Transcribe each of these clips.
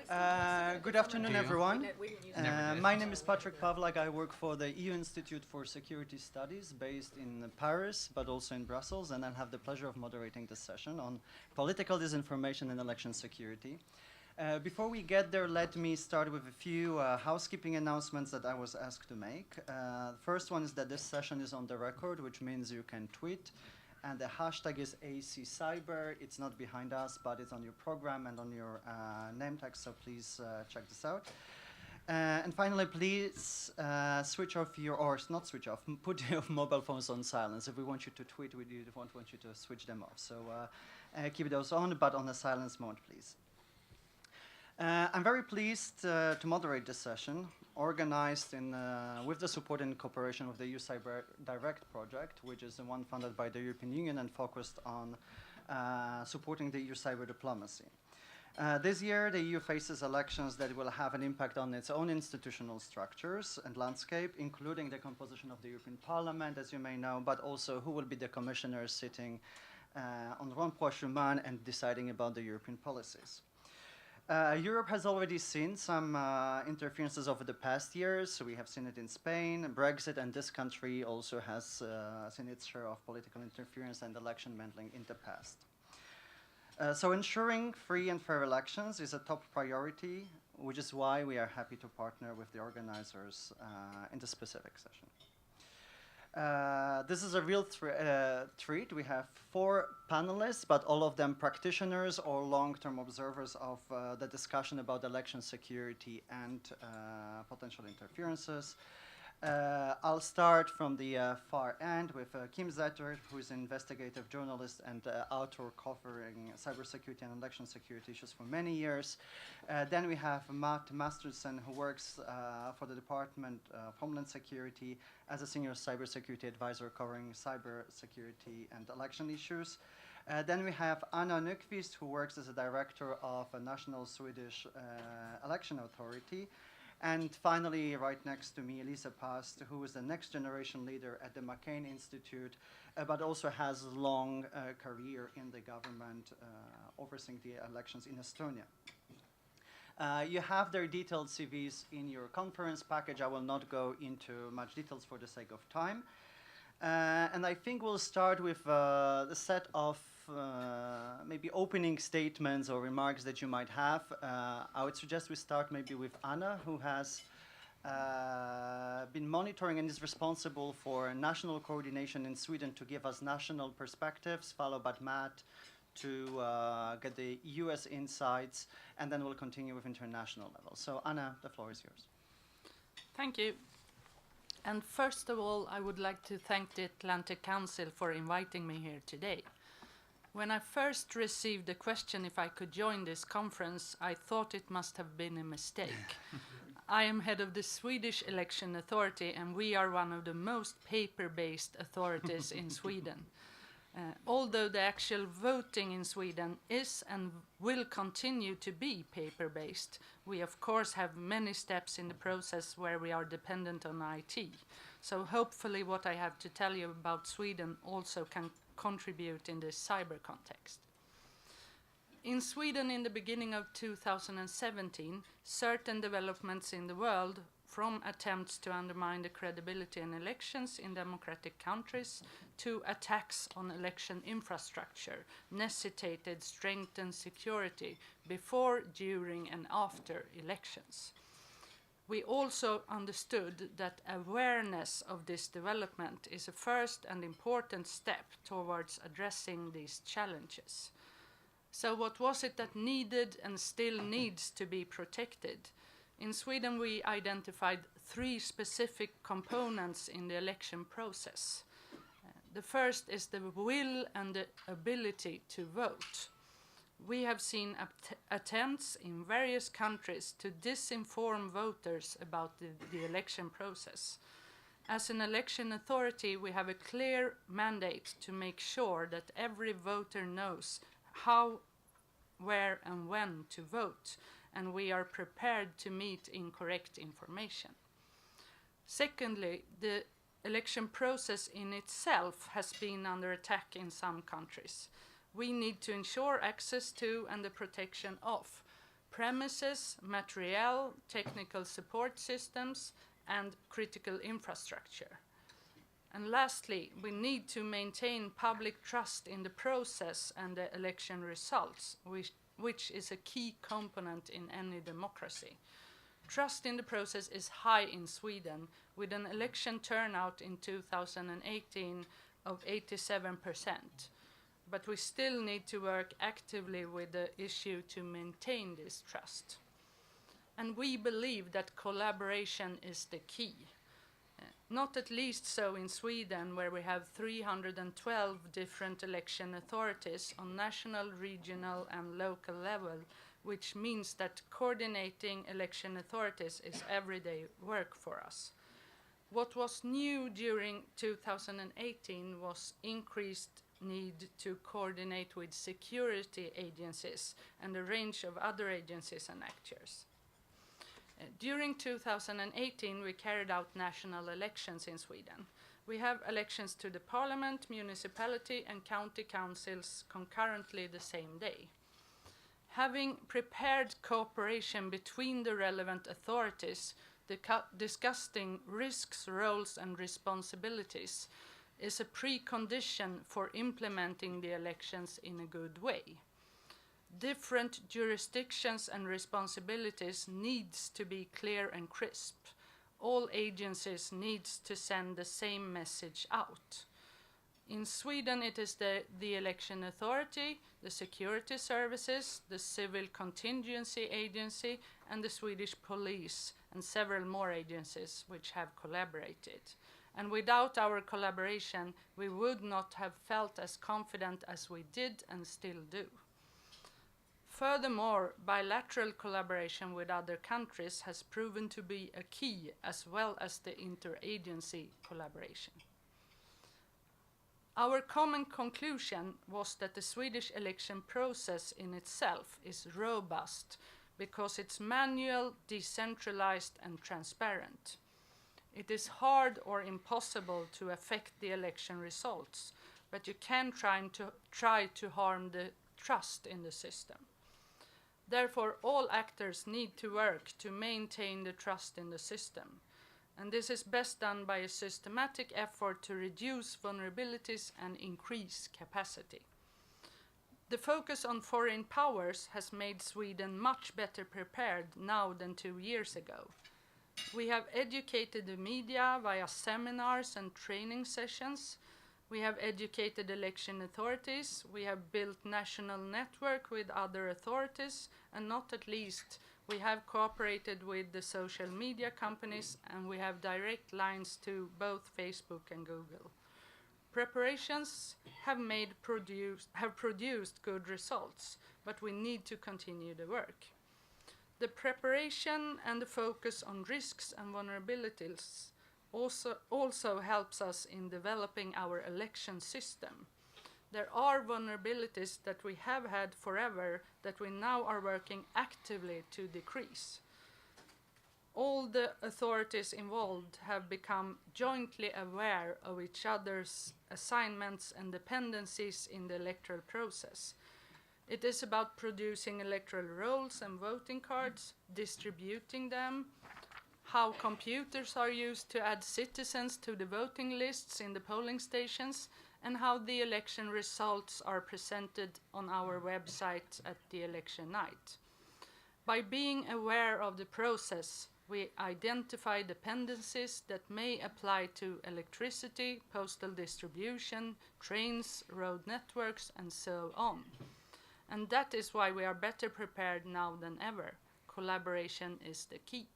Good afternoon, everyone. My name is Patrick Pavlak. I work for the EU Institute for Security Studies based in Paris, but also in Brussels, and I'll have the pleasure of moderating this session on political disinformation and election security. Before we get there, let me start with a few housekeeping announcements that I was asked to make. The first one is that this session is on the record, which means you can tweet. And the hashtag is ACCyber. It's not behind us, but it's on your program and on your name tag, so please check this out. And finally, please switch off your, or not switch off, put your mobile phones on silence. If we want you to tweet, we don't want you to switch them off. So keep those on, but on a silence mode, please. I'm very pleased to moderate this session, organized with the support and cooperation with the EU Cyber Direct project, which is the one funded by the European Union and focused on supporting the EU cyber diplomacy. This year, the EU faces elections that will have an impact on its own institutional structures and landscape, including the composition of the European Parliament, as you may know, but also who will be the commissioners sitting on Rompuy-Schuman and deciding about the European policies. Europe has already seen some interferences over the past years. So we have seen it in Spain, Brexit, and this country also has seen its share of political interference and election meddling in the past. So ensuring free and fair elections is a top priority, which is why we are happy to partner with the organizers in this specific session. This is a real treat. We have 4 panelists, but all of them practitioners or long-term observers of the discussion about election security and potential interferences. I'll start from the far end with Kim Zetter, who is an investigative journalist and author covering cybersecurity and election security issues for many years. Then we have Matt Masterson, who works for the Department of Homeland Security as a senior cybersecurity advisor covering cybersecurity and election issues. Then we have Anna Nyqvist, who works as a director of a national Swedish election authority. And finally, right next to me, Elisa Past, who is the next generation leader at the McCain Institute, but also has a long career in the government overseeing the elections in Estonia. You have their detailed CVs in your conference package. I will not go into much details for the sake of time. And I think we'll start with the set of maybe opening statements or remarks that you might have. I would suggest we start maybe with Anna, who has been monitoring and is responsible for national coordination in Sweden to give us national perspectives, followed by Matt to get the US insights, and then we'll continue with international level. So Anna, the floor is yours. Thank you. And first of all, I would like to thank the Atlantic Council for inviting me here today. When I first received the question if I could join this conference, I thought it must have been a mistake. I am head of the Swedish Election Authority, and we are one of the most paper-based authorities in Sweden. Although the actual voting in Sweden is and will continue to be paper-based, we of course have many steps in the process where we are dependent on IT. So hopefully what I have to tell you about Sweden also can contribute in this cyber context. In Sweden, in the beginning of 2017, certain developments in the world, from attempts to undermine the credibility in elections in democratic countries to attacks on election infrastructure, necessitated strengthened security before, during, and after elections. We also understood that awareness of this development is a first and important step towards addressing these challenges. So what was it that needed and still needs to be protected? In Sweden, we identified 3 specific components in the election process. The first is the will and the ability to vote. We have seen attempts in various countries to disinform voters about the election process. As an election authority, we have a clear mandate to make sure that every voter knows how, where, and when to vote, and we are prepared to meet incorrect information. Secondly, the election process in itself has been under attack in some countries. We need to ensure access to and the protection of premises, materiel, technical support systems, and critical infrastructure. And lastly, we need to maintain public trust in the process and the election results, which is a key component in any democracy. Trust in the process is high in Sweden, with an election turnout in 2018 of 87%. But we still need to work actively with the issue to maintain this trust. And we believe that collaboration is the key. Not at least so in Sweden, where we have 312 different election authorities on national, regional, and local level, which means that coordinating election authorities is everyday work for us. What was new during 2018 was increased need to coordinate with security agencies and a range of other agencies and actors. During 2018, we carried out national elections in Sweden. We have elections to the parliament, municipality, and county councils concurrently the same day. Having prepared cooperation between the relevant authorities, discussing risks, roles, and responsibilities is a precondition for implementing the elections in a good way. Different jurisdictions and responsibilities needs to be clear and crisp. All agencies needs to send the same message out. In Sweden, it is the election authority, the security services, the civil contingency agency, and the Swedish police, and several more agencies which have collaborated. And without our collaboration, we would not have felt as confident as we did and still do. Furthermore, bilateral collaboration with other countries has proven to be a key, as well as the interagency collaboration. Our common conclusion was that the Swedish election process in itself is robust because it's manual, decentralized, and transparent. It is hard or impossible to affect the election results, but you can try to harm the trust in the system. Therefore, all actors need to work to maintain the trust in the system. And this is best done by a systematic effort to reduce vulnerabilities and increase capacity. The focus on foreign powers has made Sweden much better prepared now than 2 years ago. We have educated the media via seminars and training sessions. We have educated election authorities, we have built national network with other authorities, and not at least, we have cooperated with the social media companies, and we have direct lines to both Facebook and Google. Preparations have produced good results, but we need to continue the work. The preparation and the focus on risks and vulnerabilities also helps us in developing our election system. There are vulnerabilities that we have had forever that we now are working actively to decrease. All the authorities involved have become jointly aware of each other's assignments and dependencies in the electoral process. It is about producing electoral rolls and voting cards, distributing them, how computers are used to add citizens to the voting lists in the polling stations, and how the election results are presented on our website at the election night. By being aware of the process, we identify dependencies that may apply to electricity, postal distribution, trains, road networks, and so on. And that is why we are better prepared now than ever. Collaboration is the key.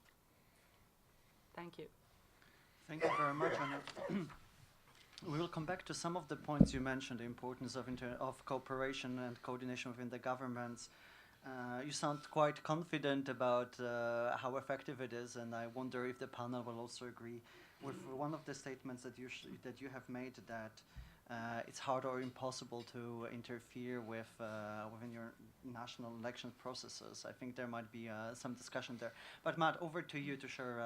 Thank you. Thank you very much, Anna. We will come back to some of the points you mentioned, the importance of cooperation and coordination within the governments. You sound quite confident about how effective it is, and I wonder if the panel will also agree with one of the statements that you have made, that it's hard or impossible to interfere within your national election processes. I think there might be some discussion there. But Matt, over to you to share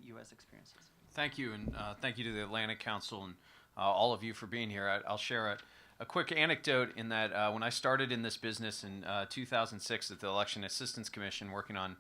U.S. experiences. Thank you, and thank you to the Atlantic Council and all of you for being here. I'll share a quick anecdote in that when I started in this business in 2006 at the Election Assistance Commission working on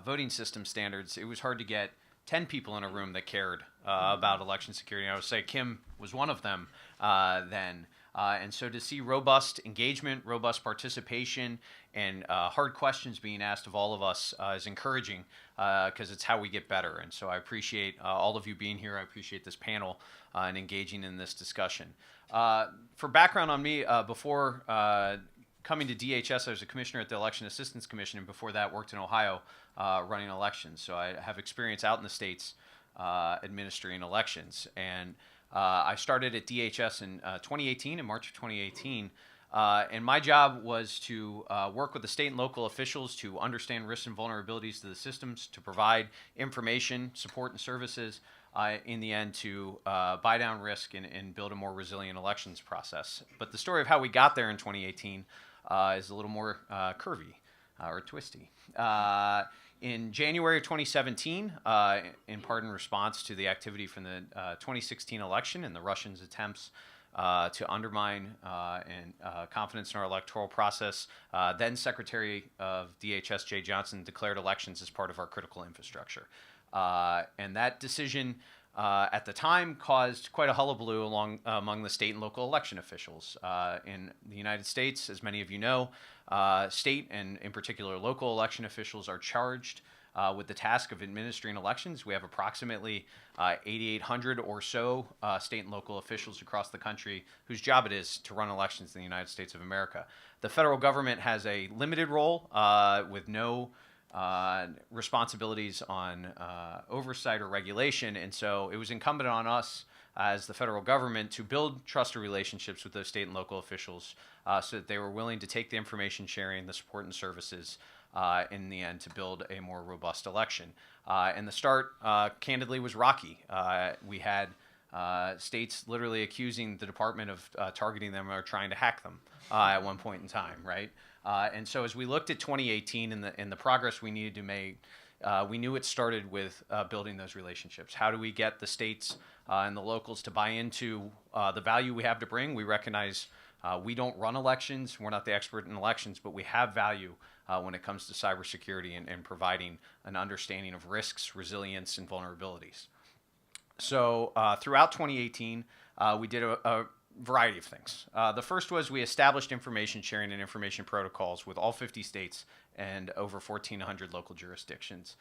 voting system standards, it was hard to get 10 people in a room that cared about election security. I would say Kim was one of them then. And so to see robust engagement, robust participation, and hard questions being asked of all of us is encouraging because it's how we get better. And so I appreciate all of you being here. I appreciate this panel and engaging in this discussion. For background on me, before coming to DHS, I was a commissioner at the Election Assistance Commission, and before that worked in Ohio running elections. So I have experience out in the states administering elections. And I started at DHS in 2018, in March of 2018, and my job was to work with the state and local officials to understand risks and vulnerabilities to the systems, to provide information, support, and services, in the end to buy down risk and build a more resilient elections process. But the story of how we got there in 2018 is a little more curvy or twisty. In January of 2017, in part in response to the activity from the 2016 election and the Russians' attempts to undermine and confidence in our electoral process, then Secretary of DHS Jay Johnson declared elections as part of our critical infrastructure. And that decision at the time caused quite a hullabaloo among the state and local election officials. In the United States, as many of you know, state and in particular local election officials are charged with the task of administering elections. We have approximately 8,800 or so state and local officials across the country whose job it is to run elections in the United States of America. The federal government has a limited role with no responsibilities on oversight or regulation, and so it was incumbent on us as the federal government to build trusted relationships with those state and local officials so that they were willing to take the information sharing, the support and services in the end to build a more robust election. And the start, candidly, was rocky. We had states literally accusing the department of targeting them or trying to hack them at one point in time, right? And so as we looked at 2018 and the progress we needed to make, we knew it started with building those relationships. How do we get the states and the locals to buy into the value we have to bring? We recognize we don't run elections. We're not the expert in elections, but we have value when it comes to cybersecurity and providing an understanding of risks, resilience, and vulnerabilities. So throughout 2018, we did a variety of things. The first was we established information sharing and information protocols with all 50 states and over 1,400 local jurisdictions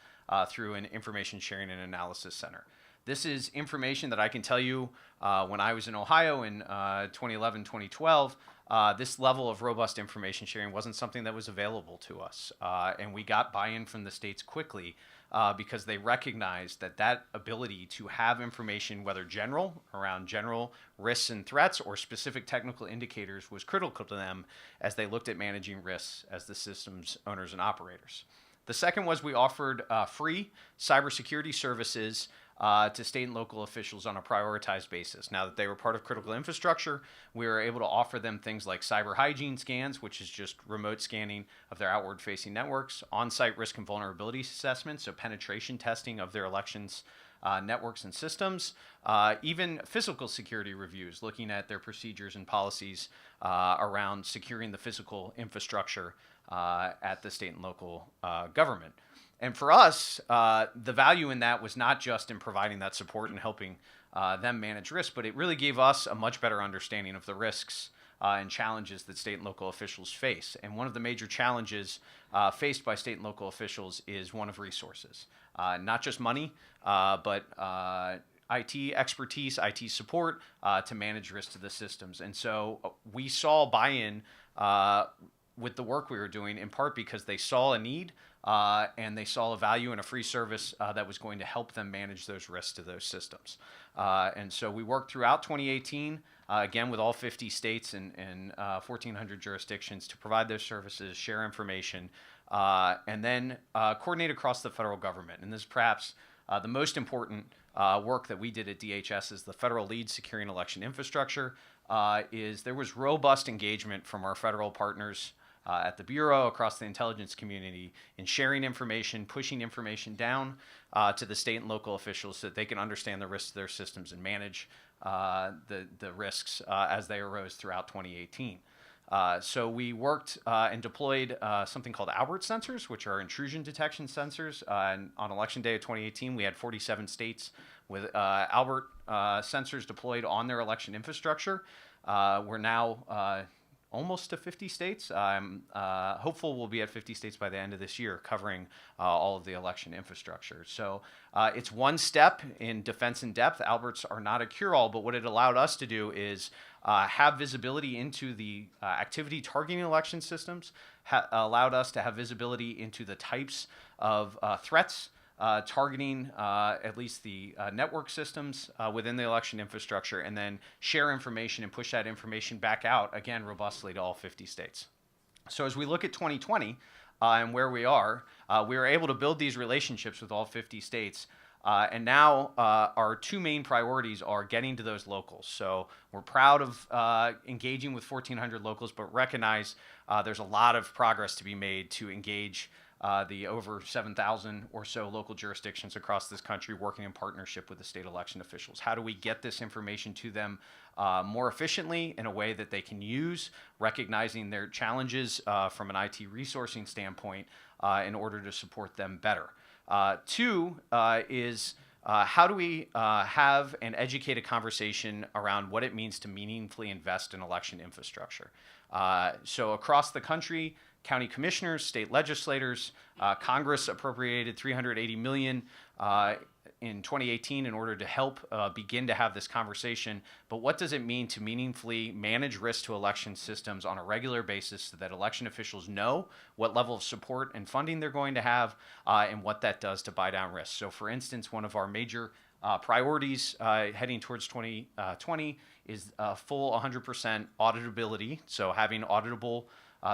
through an information sharing and analysis center. This is information that I can tell you when I was in Ohio in 2011, 2012, this level of robust information sharing wasn't something that was available to us. And we got buy-in from the states quickly because they recognized that ability to have information, whether general, around general risks and threats, or specific technical indicators, was critical to them as they looked at managing risks as the system's owners and operators. The second was we offered free cybersecurity services to state and local officials on a prioritized basis. Now that they were part of critical infrastructure, we were able to offer them things like cyber hygiene scans, which is just remote scanning of their outward-facing networks, on-site risk and vulnerability assessments, so penetration testing of their elections networks and systems, even physical security reviews, looking at their procedures and policies around securing the physical infrastructure at the state and local government. And for us, the value in that was not just in providing that support and helping them manage risk, but it really gave us a much better understanding of the risks and challenges that state and local officials face. And one of the major challenges faced by state and local officials is one of resources. Not just money, but IT expertise, IT support to manage risk to the systems. And so we saw buy-in with the work we were doing, in part because they saw a need and they saw a value in a free service that was going to help them manage those risks to those systems. And so we worked throughout 2018, again, with all 50 states and 1,400 jurisdictions to provide those services, share information, and then coordinate across the federal government. And this is perhaps the most important work that we did at DHS as the federal lead securing election infrastructure is there was robust engagement from our federal partners at the Bureau, across the intelligence community, in sharing information, pushing information down to the state and local officials so that they can understand the risks of their systems and manage the risks as they arose throughout 2018. So we worked and deployed something called Albert sensors, which are intrusion detection sensors. And on Election Day of 2018, we had 47 states with Albert sensors deployed on their election infrastructure. We're now almost to 50 states. I'm hopeful we'll be at 50 states by the end of this year, covering all of the election infrastructure. So it's one step in defense in depth. Alberts are not a cure-all, but what it allowed us to do is have visibility into the activity targeting election systems, allowed us to have visibility into the types of threats targeting at least the network systems within the election infrastructure, and then share information and push that information back out, again, robustly to all 50 states. So as we look at 2020 and where we were able to build these relationships with all 50 states. And now our two main priorities are getting to those locals. So we're proud of engaging with 1,400 locals, but recognize there's a lot of progress to be made to engage the over 7,000 or so local jurisdictions across this country working in partnership with the state election officials. How do we get this information to them more efficiently in a way that they can use, recognizing their challenges from an IT resourcing standpoint in order to support them better? Two is how do we have and educate a conversation around what it means to meaningfully invest in election infrastructure? So across the country, county commissioners, state legislators, Congress appropriated $380 million in 2018 in order to help begin to have this conversation. But what does it mean to meaningfully manage risk to election systems on a regular basis so that election officials know what level of support and funding they're going to have and what that does to buy down risk? So for instance, one of our major priorities heading towards 2020 is full 100% auditability. So having auditable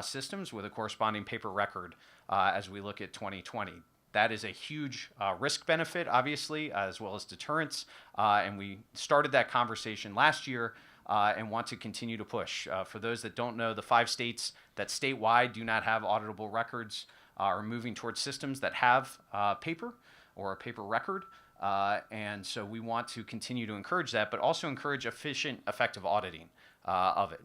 systems with a corresponding paper record as we look at 2020. That is a huge risk benefit, obviously, as well as deterrence. And we started that conversation last year and want to continue to push. For those that don't know, the 5 states that statewide do not have auditable records are moving towards systems that have paper or a paper record. And so we want to continue to encourage that, but also encourage efficient, effective auditing of it.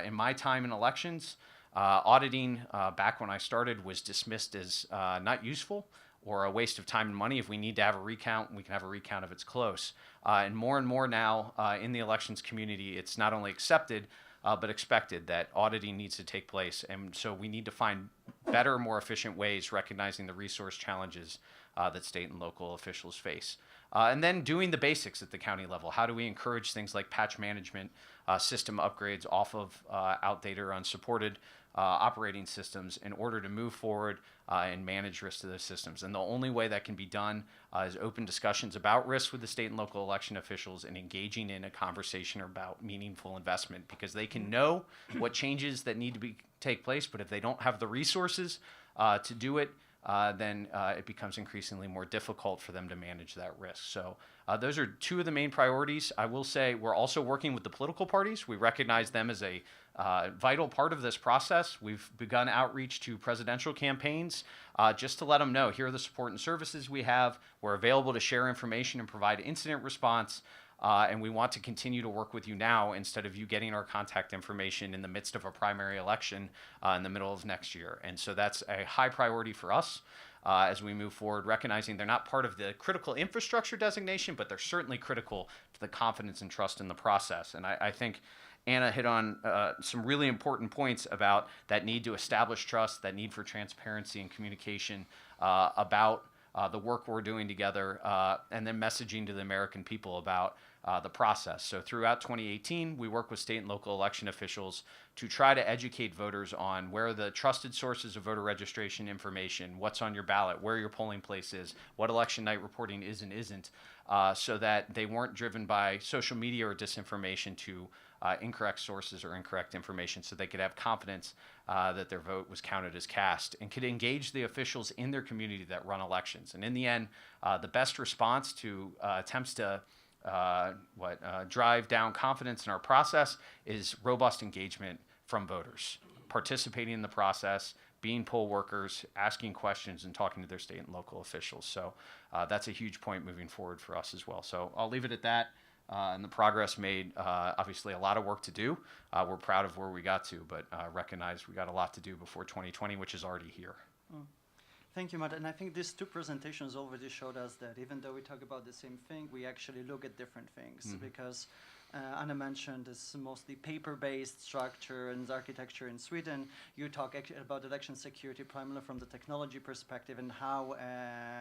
In my time in elections, auditing back when I started was dismissed as not useful or a waste of time and money. If we need to have a recount, we can have a recount if it's close. And more now in the elections community, it's not only accepted, but expected that auditing needs to take place. And so we need to find better, more efficient ways, recognizing the resource challenges that state and local officials face. And then doing the basics at the county level. How do we encourage things like patch management, system upgrades off of outdated or unsupported operating systems in order to move forward and manage risk to those systems? And the only way that can be done is open discussions about risk with the state and local election officials and engaging in a conversation about meaningful investment, because they can know what changes that need to take place, but if they don't have the resources to do it, then it becomes increasingly more difficult for them to manage that risk. So those are two of the main priorities. I will say we're also working with the political parties. We recognize them as a vital part of this process. We've begun outreach to presidential campaigns just to let them know, here are the support and services we have. We're available to share information and provide incident response. And we want to continue to work with you now instead of you getting our contact information in the midst of a primary election in the middle of next year. And so that's a high priority for us as we move forward, recognizing they're not part of the critical infrastructure designation, but they're certainly critical to the confidence and trust in the process. And I think Anna hit on some really important points about that need to establish trust, that need for transparency and communication about the work we're doing together, and then messaging to the American people about the process. So throughout 2018, we work with state and local election officials to try to educate voters on where the trusted sources of voter registration information, what's on your ballot, where your polling place is, what election night reporting is and isn't, so that they weren't driven by social media or disinformation to incorrect sources or incorrect information, so they could have confidence that their vote was counted as cast and could engage the officials in their community that run elections. And in the end, the best response to attempts to drive down confidence in our process is robust engagement from voters, participating in the process, being poll workers, asking questions, and talking to their state and local officials. So that's a huge point moving forward for us as well. So I'll leave it at that. And the progress made, obviously a lot of work to do. We're proud of where we got to, but recognize we got a lot to do before 2020, which is already here. Thank you, Matt. And I think these two presentations already showed us that even though we talk about the same thing, we actually look at different things because Anna mentioned this mostly paper-based structure and architecture in Sweden. You talk about election security primarily from the technology perspective and how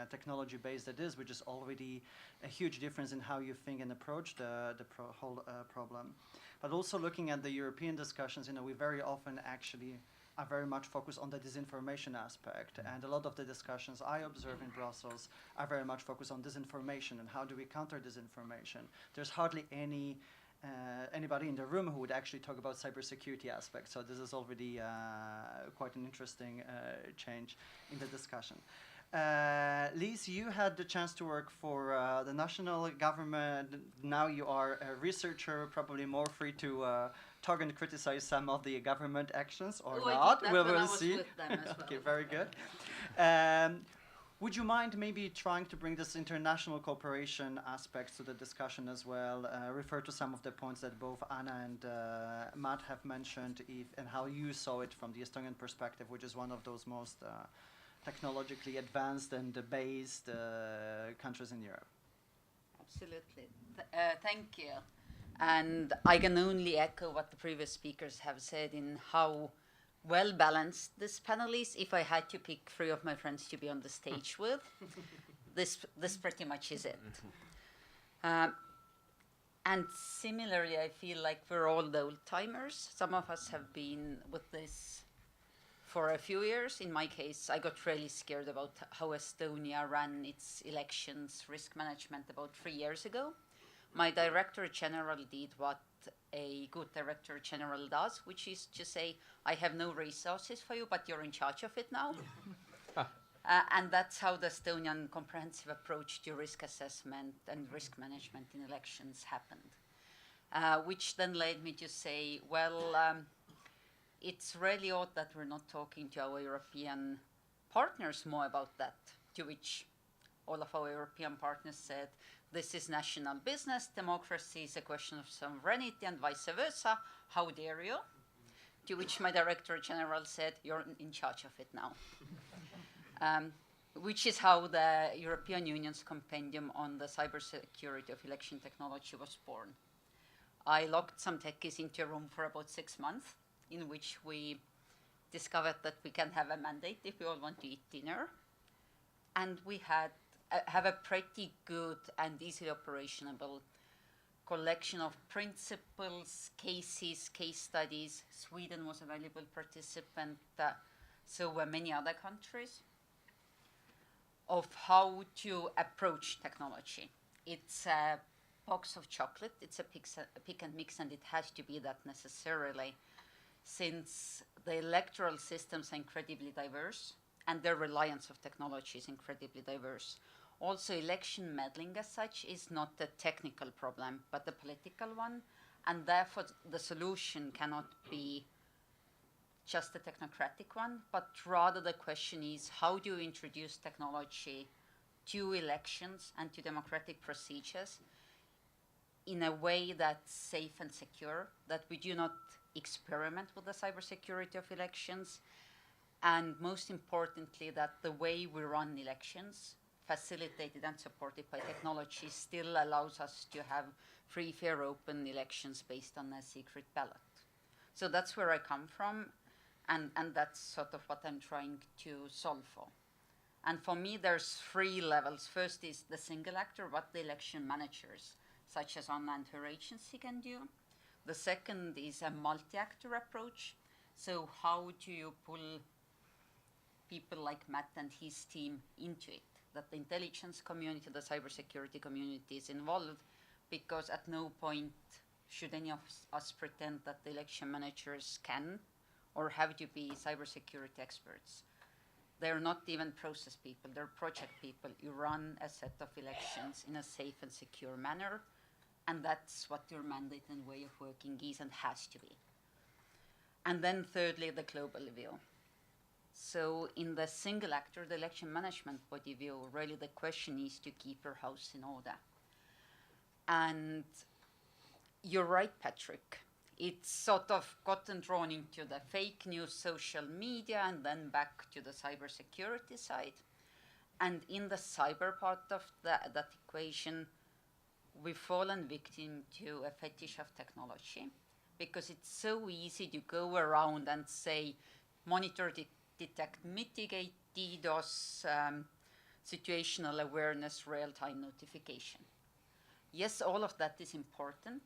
technology-based it is, which is already a huge difference in how you think and approach the whole problem. But also looking at the European discussions, we very often actually are very much focused on the disinformation aspect. And a lot of the discussions I observe in Brussels are very much focused on disinformation and how do we counter disinformation. There's hardly anybody in the room who would actually talk about cybersecurity aspects. So this is already quite an interesting change in the discussion. Lise, you had the chance to work for the national government. Now you are a researcher, probably more free to talk and criticize some of the government actions or not. We will see. With them as well. Okay, very good. Would you mind maybe trying to bring this international cooperation aspects to the discussion as well? Refer to some of the points that both Anna and Matt have mentioned and how you saw it from the Estonian perspective, which is one of those most technologically advanced and based countries in Europe. Absolutely. Thank you. And I can only echo what the previous speakers have said in how well balanced this panel is. If I had to pick 3 of my friends to be on the stage with, this pretty much is it. And similarly, I feel like we're all the old timers. Some of us have been with this for a few years. In my case, I got really scared about how Estonia ran its elections risk management about 3 years ago. My Director General did what a good Director General does, which is to say, I have no resources for you, but you're in charge of it now. And that's how the Estonian comprehensive approach to risk assessment and risk management in elections happened. Which then led me to say, well, it's really odd that we're not talking to our European partners more about that, to which all of our European partners said, this is national business, democracy is a question of sovereignty and vice versa, how dare you? To which my Director General said, you're in charge of it now. Which is how the European Union's compendium on the cybersecurity of election technology was born. I locked some techies into a room for about 6 months, in which we discovered that we can have a mandate if we all want to eat dinner. And we have a pretty good and easily operationable collection of principles, cases, case studies. Sweden was a valuable participant, so were many other countries, of how to approach technology. It's a box of chocolate, it's a pick and mix, and it has to be that necessarily, since the electoral systems are incredibly diverse and the reliance of technology is incredibly diverse. Also, election meddling as such is not a technical problem, but a political one, and therefore the solution cannot be just a technocratic one, but rather the question is, how do you introduce technology to elections and to democratic procedures in a way that's safe and secure, that we do not experiment with the cybersecurity of elections, and most importantly, that the way we run elections, facilitated and supported by technology, still allows us to have free, fair, open elections based on a secret ballot. So that's where I come from, and that's sort of what I'm trying to solve for. And for me, there's 3 levels. First is the single actor, what the election managers, such as Anna and her agency, can do. The second is a multi-actor approach. So how do you pull people like Matt and his team into it? That the intelligence community, the cybersecurity community is involved, because at no point should any of us pretend that the election managers can or have to be cybersecurity experts. They're not even process people, they're project people. You run a set of elections in a safe and secure manner, and that's what your mandate and way of working is and has to be. And then thirdly, the global view. So in the single actor, the election management body view, really the question is to keep your house in order. And you're right, Patrick. It's sort of gotten drawn into the fake news, social media, and then back to the cybersecurity side. And in the cyber part of that equation, we've fallen victim to a fetish of technology, because it's so easy to go around and say, monitor, detect, mitigate, DDoS, situational awareness, real-time notification. Yes, all of that is important,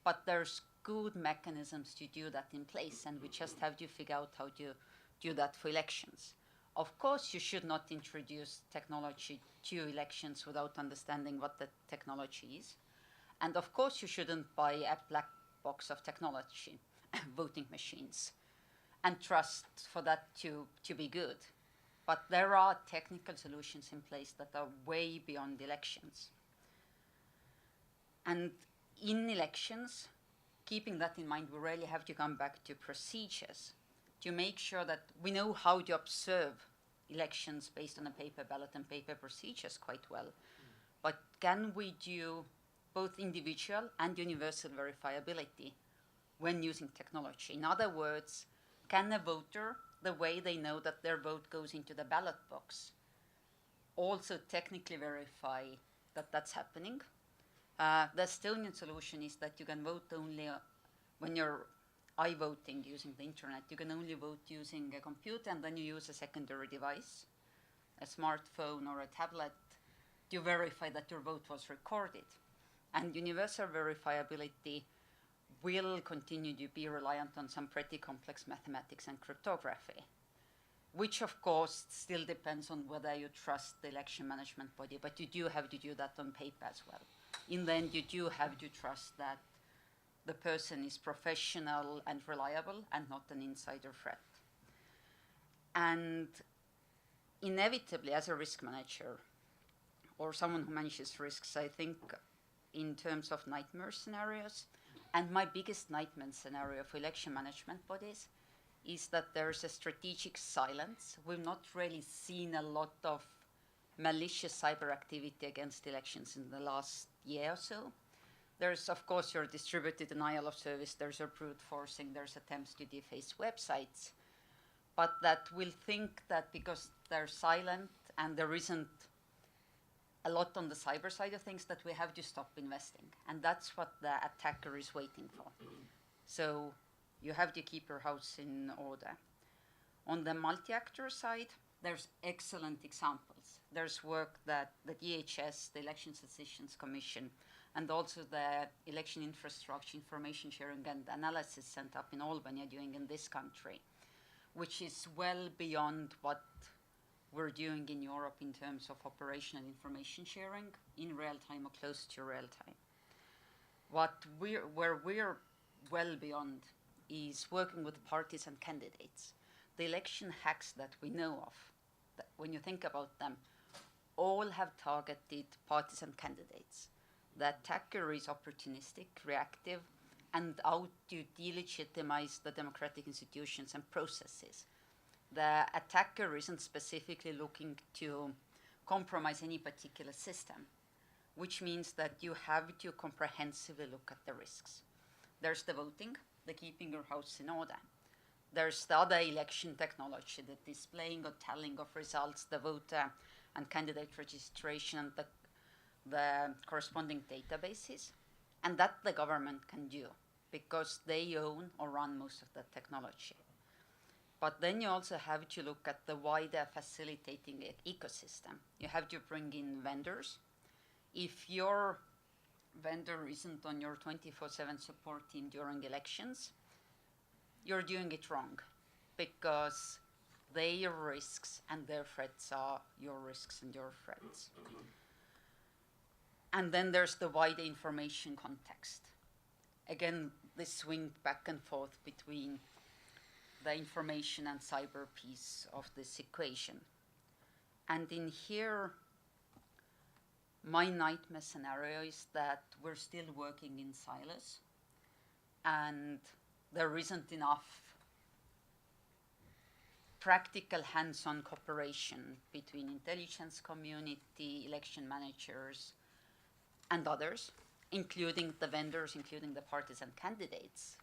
but there's good mechanisms to do that in place, and we just have to figure out how to do that for elections. Of course, you should not introduce technology to elections without understanding what the technology is. And of course, you shouldn't buy a black box of technology, voting machines, and trust for that to be good. But there are technical solutions in place that are way beyond elections. And in elections, keeping that in mind, we really have to come back to procedures to make sure that we know how to observe elections based on a paper ballot and paper procedures quite well. But can we do both individual and universal verifiability when using technology? In other words, can a voter, the way they know that their vote goes into the ballot box, also technically verify that that's happening? The Estonian solution is that you can vote only when you're voting using the internet. You can only vote using a computer, and then you use a secondary device, a smartphone or a tablet, to verify that your vote was recorded. And universal verifiability will continue to be reliant on some pretty complex mathematics and cryptography, which of course still depends on whether you trust the election management body, but you do have to do that on paper as well. In the end, you do have to trust that the person is professional and reliable and not an insider threat. And inevitably, as a risk manager or someone who manages risks, I think in terms of nightmare scenarios, and my biggest nightmare scenario for election management bodies is that there's a strategic silence. We've not really seen a lot of malicious cyber activity against elections in the last year or so. There's, of course, your distributed denial of service, there's your brute forcing, there's attempts to deface websites, but that we'll think that because they're silent and there isn't a lot on the cyber side of things, that we have to stop investing. And that's what the attacker is waiting for. So you have to keep your house in order. On the multi-actor side, there's excellent examples. There's work that the DHS, the Election Decisions Commission, and also the Election Infrastructure Information Sharing and Analysis Center up in Albany are doing in this country, which is well beyond what we're doing in Europe in terms of operational information sharing in real time or close to real time. Where we're well beyond is working with parties and candidates. The election hacks that we know of, that when you think about them, all have targeted parties and candidates. The attacker is opportunistic, reactive, and out to delegitimize the democratic institutions and processes. The attacker isn't specifically looking to compromise any particular system, which means that you have to comprehensively look at the risks. There's the voting, the keeping your house in order. There's the other election technology, the displaying or tallying of results, the voter and candidate registration, and the corresponding databases. And that the government can do because they own or run most of the technology. But then you also have to look at the wider facilitating ecosystem. You have to bring in vendors. If your vendor isn't on your 24/7 support team during elections, you're doing it wrong, because their risks and their threats are your risks and your threats. And then there's the wider information context. Again, this swing back and forth between the information and cyber piece of this equation. And in here, my nightmare scenario is that we're still working in silos, and there isn't enough practical hands-on cooperation between intelligence community, election managers, and others, including the vendors, including the parties and candidates,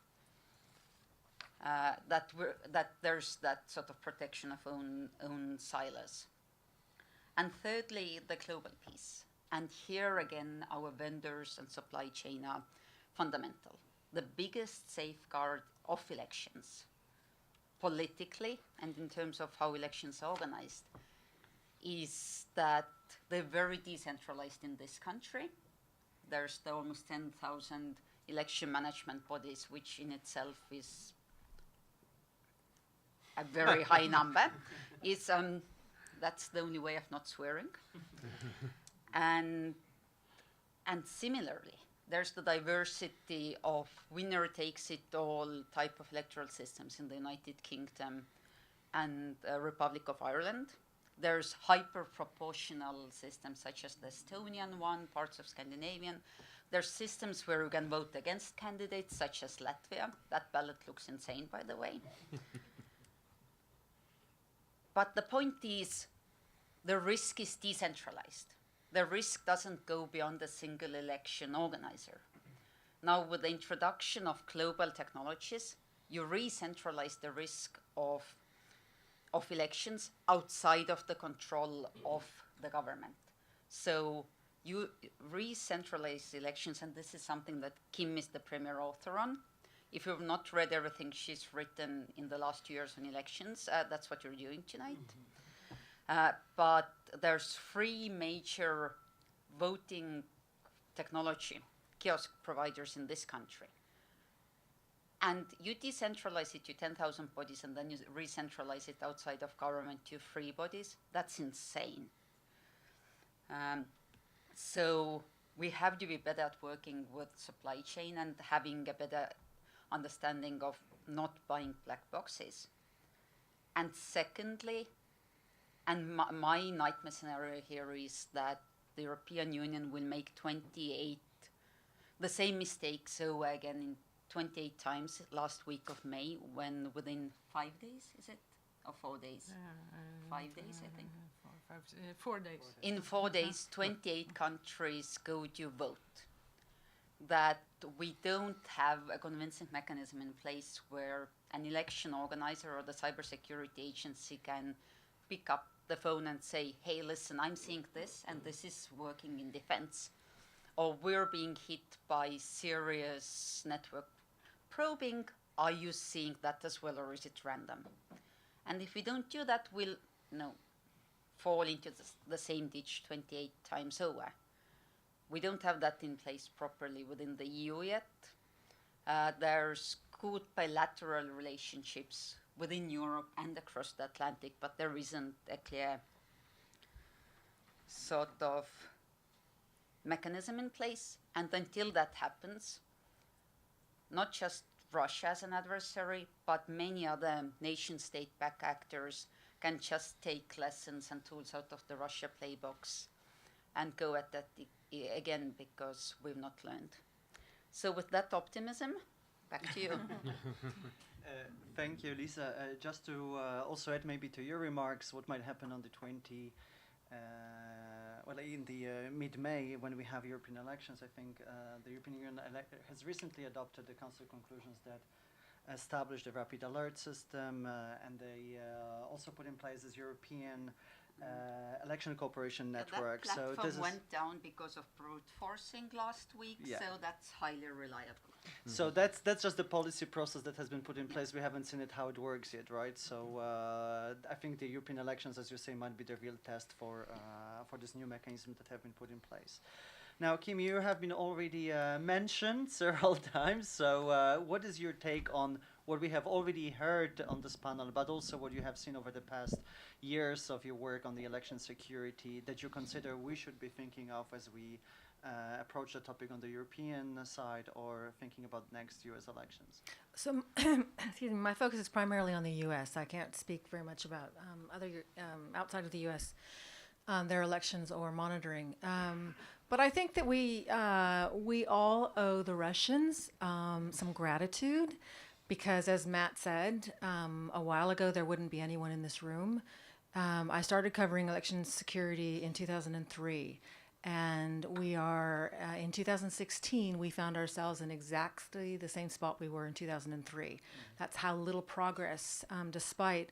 that there's that sort of protection of own silos. And thirdly, the global piece. And here again, our vendors and supply chain are fundamental. The biggest safeguard of elections, politically and in terms of how elections are organized, is that they're very decentralized in this country. There's the almost 10,000 election management bodies, which in itself is a very high number. That's the only way of not swearing. And similarly, there's the diversity of winner-takes-it-all type of electoral systems in the United Kingdom and Republic of Ireland. There's hyper-proportional systems such as the Estonian one, parts of Scandinavian. There's systems where you can vote against candidates such as Latvia. That ballot looks insane, by the way. But the point is, the risk is decentralized. The risk doesn't go beyond a single election organizer. Now, with the introduction of global technologies, you re-centralize the risk of elections outside of the control of the government. So you re-centralize elections, and this is something that Kim is the premier author on. If you've not read everything she's written in the last years on elections, that's what you're doing tonight. But there's 3 major voting technology kiosk providers in this country. And you decentralize it to 10,000 bodies and then you re-centralize it outside of government to 3 bodies. That's insane. So we have to be better at working with supply chain and having a better understanding of not buying black boxes. And secondly, and my nightmare scenario here is that the European Union will make the same mistake, so again in 28 times last week of May, when within 5 days, is it? Or 4 days? 5 days, I think. 4 days. In 4 days, 28 countries go to vote. That we don't have a convincing mechanism in place where an election organizer or the cybersecurity agency can pick up the phone and say, hey, listen, I'm seeing this and this is working in defense. Or we're being hit by serious network probing. Are you seeing that as well, or is it random? And if we don't do that, we'll fall into the same ditch 28 times over. We don't have that in place properly within the EU yet. There's good bilateral relationships within Europe and across the Atlantic, but there isn't a clear sort of mechanism in place. And until that happens, not just Russia as an adversary, but many other nation-state-backed actors can just take lessons and tools out of the Russia playbox and go at that again because we've not learned. So with that optimism, back to you. Thank you, Lisa. Just to also add maybe to your remarks, what might happen on the in the mid-May when we have European elections, I think the European Union has recently adopted the Council conclusions that established a rapid alert system, and they also put in place this European election cooperation network. That platform so this went down because of brute forcing last week, so that's highly reliable. So that's just the policy process that has been put in place. We haven't seen it how it works yet, right? So I think the European elections, as you say, might be the real test for this new mechanism that have been put in place. Now, Kim, you have been already mentioned several times. So what is your take on what we have already heard on this panel, but also what you have seen over the past years of your work on the election security that you consider we should be thinking of as we approach the topic on the European side or thinking about next US elections? So, excuse me, my focus is primarily on the U.S. I can't speak very much about other outside of the U.S., their elections or monitoring. But I think that we all owe the Russians some gratitude because as Matt said a while ago, there wouldn't be anyone in this room. I started covering election security in 2003. And we are, in 2016, we found ourselves in exactly the same spot we were in 2003. That's how little progress, despite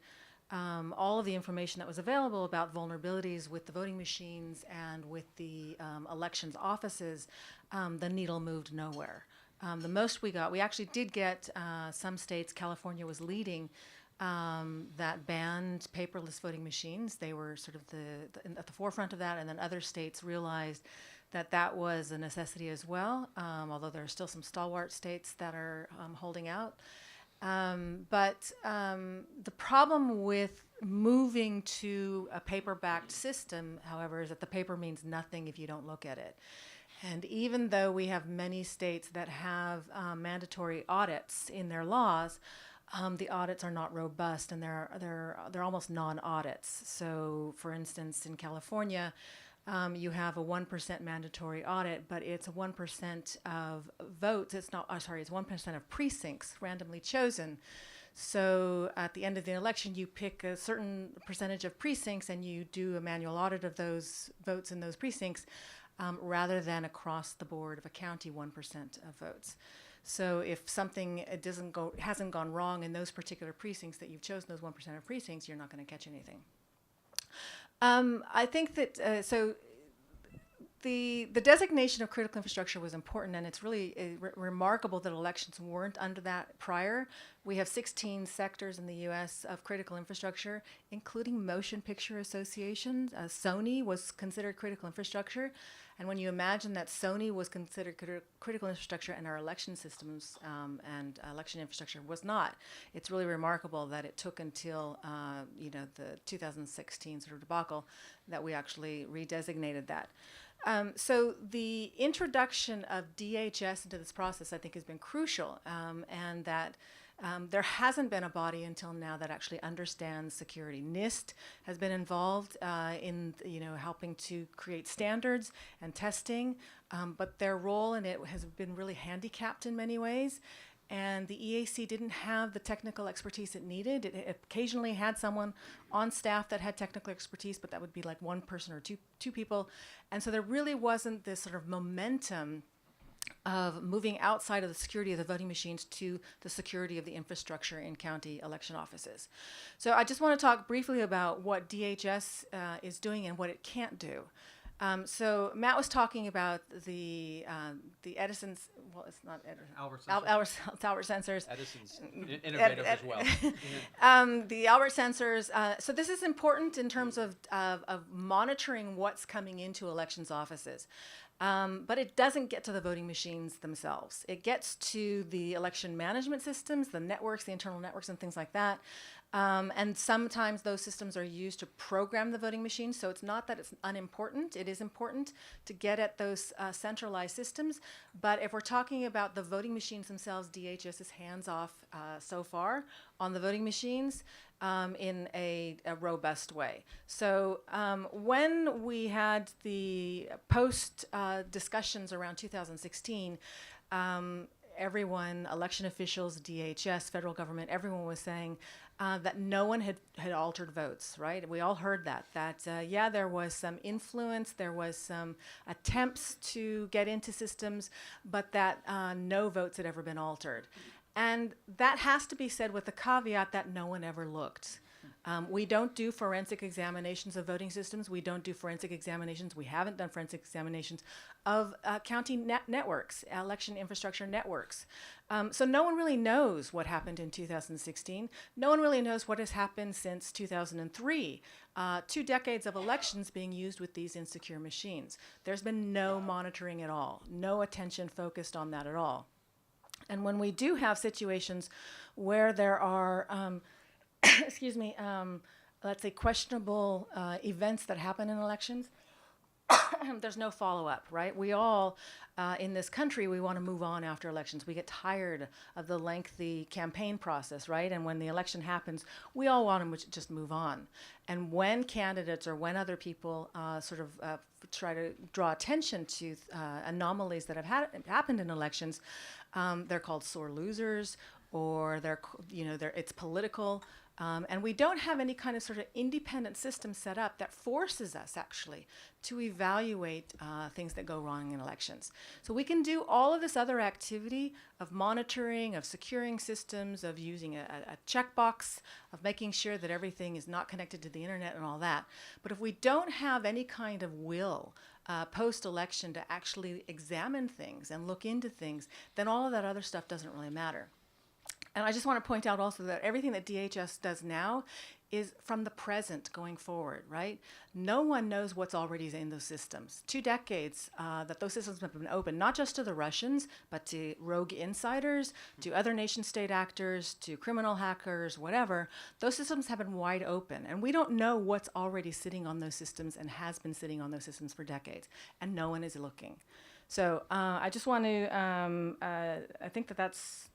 all of the information that was available about vulnerabilities with the voting machines and with the elections offices, the needle moved nowhere. The most we got, we actually did get some states, California was leading, that banned paperless voting machines. They were sort of at the forefront of that, and then other states realized that that was a necessity as well, although there are still some stalwart states that are holding out. But the problem with moving to a paper-backed system, however, is that the paper means nothing if you don't look at it. And even though we have many states that have mandatory audits in their laws, the audits are not robust, and they're almost non-audits. So, for instance, in California, you have a 1% mandatory audit, but it's 1% of votes. It's 1% of precincts randomly chosen. So at the end of the election, you pick a certain percentage of precincts and you do a manual audit of those votes in those precincts, rather than across the board of a county 1% of votes. So if something hasn't gone wrong in those particular precincts that you've chosen, those 1% of precincts, you're not going to catch anything. I think that the designation of critical infrastructure was important, and it's really remarkable that elections weren't under that prior. We have 16 sectors in the U.S. of critical infrastructure, including motion picture associations. Sony was considered critical infrastructure, and when you imagine that Sony was considered critical infrastructure and our election systems and election infrastructure was not, it's really remarkable that it took until the 2016 sort of debacle that we actually redesignated that. So the introduction of DHS into this process, I think, has been crucial, and that there hasn't been a body until now that actually understands security. NIST has been involved in helping to create standards and testing, but their role in it has been really handicapped in many ways. And the EAC didn't have the technical expertise it needed. It occasionally had someone on staff that had technical expertise, but that would be like one person or two people. And so there really wasn't this sort of momentum of moving outside of the security of the voting machines to the security of the infrastructure in county election offices. So I just want to talk briefly about what DHS is doing and what it can't do. So Matt was talking about the Edison's, well, it's not Edison. Albert sensors. Edison's innovative as well. The Albert sensors. So this is important in terms of monitoring what's coming into elections offices. But it doesn't get to the voting machines themselves. It gets to the election management systems, the networks, the internal networks, and things like that. And sometimes those systems are used to program the voting machines, so it's not that it's unimportant. It is important to get at those centralized systems, but if we're talking about the voting machines themselves, DHS is hands-off so far on the voting machines in a robust way. So when we had the post discussions around 2016, everyone, election officials, DHS, federal government, everyone was saying that no one had altered votes, right? We all heard that yeah, there was some influence, there was some attempts to get into systems, but that no votes had ever been altered. And that has to be said with the caveat that no one ever looked. We don't do forensic examinations of voting systems. We don't do forensic examinations. We haven't done forensic examinations of county networks, election infrastructure networks. So no one really knows what happened in 2016. No one really knows what has happened since 2003. 2 decades of elections being used with these insecure machines. There's been no monitoring at all, no attention focused on that at all. And when we do have situations where there are let's say questionable events that happen in elections, there's no follow-up, right? We all, in this country, we want to move on after elections. We get tired of the lengthy campaign process, right? And when the election happens, we all want to just move on. And when candidates or when other people try to draw attention to anomalies that have happened in elections, they're called sore losers, or it's political. And we don't have any kind of sort of independent system set up that forces us actually to evaluate things that go wrong in elections. So we can do all of this other activity of monitoring, of securing systems, of using a checkbox, of making sure that everything is not connected to the internet and all that. But if we don't have any kind of will post-election to actually examine things and look into things, then all of that other stuff doesn't really matter. And I just want to point out also that everything that DHS does now is from the present going forward, right? No one knows what's already in those systems. 2 decades that those systems have been open, not just to the Russians, but to rogue insiders, to other nation-state actors, to criminal hackers, whatever. Those systems have been wide open, and we don't know what's already sitting on those systems and has been sitting on those systems for decades, and no one is looking. So I just want to, I think that's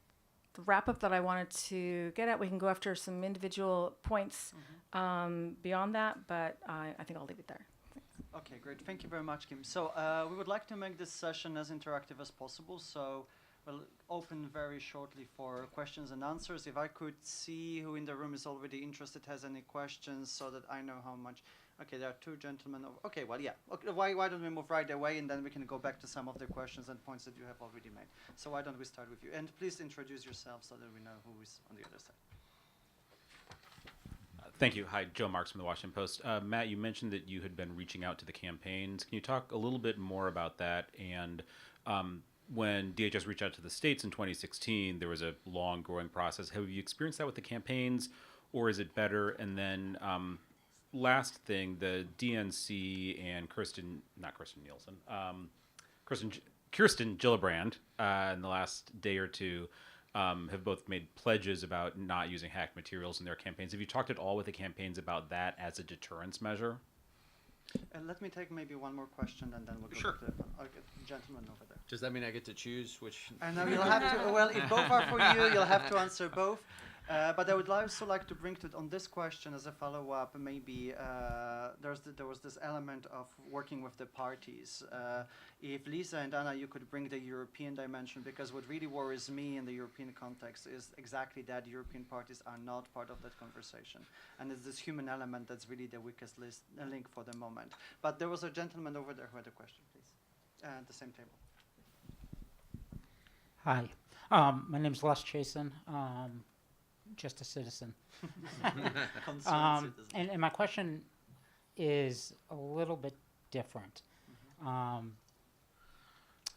the wrap-up that I wanted to get at. We can go after some individual points beyond that, but I think I'll leave it there. Thanks. Okay, great. Thank you very much, Kim. So we would like to make this session as interactive as possible, so we'll open very shortly for questions and answers. If I could see who in the room is already interested, has any questions, so that I know how much. Okay, there are 2 gentlemen. Okay, well, yeah. Okay, why don't we move right away, and then we can go back to some of the questions and points that you have already made. So why don't we start with you? And please introduce yourself so that we know who is on the other side. Thank you. Hi, Joe Marks from the Washington Post. Matt, you mentioned that you had been reaching out to the campaigns. Can you talk a little bit more about that? And when DHS reached out to the states in 2016, there was a long growing process. Have you experienced that with the campaigns, or is it better? And then last thing, the DNC and Kirsten Gillibrand in the last day or two have both made pledges about not using hacked materials in their campaigns. Have you talked at all with the campaigns about that as a deterrence measure? Let me take maybe one more question, and then we'll go to the gentleman over there. Does that mean I get to choose which? No, you'll have to. Well, if both are for you, you'll have to answer both. But I would also like to bring to on this question as a follow-up. Maybe there was this element of working with the parties. If Lisa and Anna, you could bring the European dimension, because what really worries me in the European context is exactly that European parties are not part of that conversation, and it's this human element that's really the weakest link for the moment. But there was a gentleman over there who had a question, please, at the same table. Hi, my name is Les Chasen. Just a citizen. And my question is a little bit different. And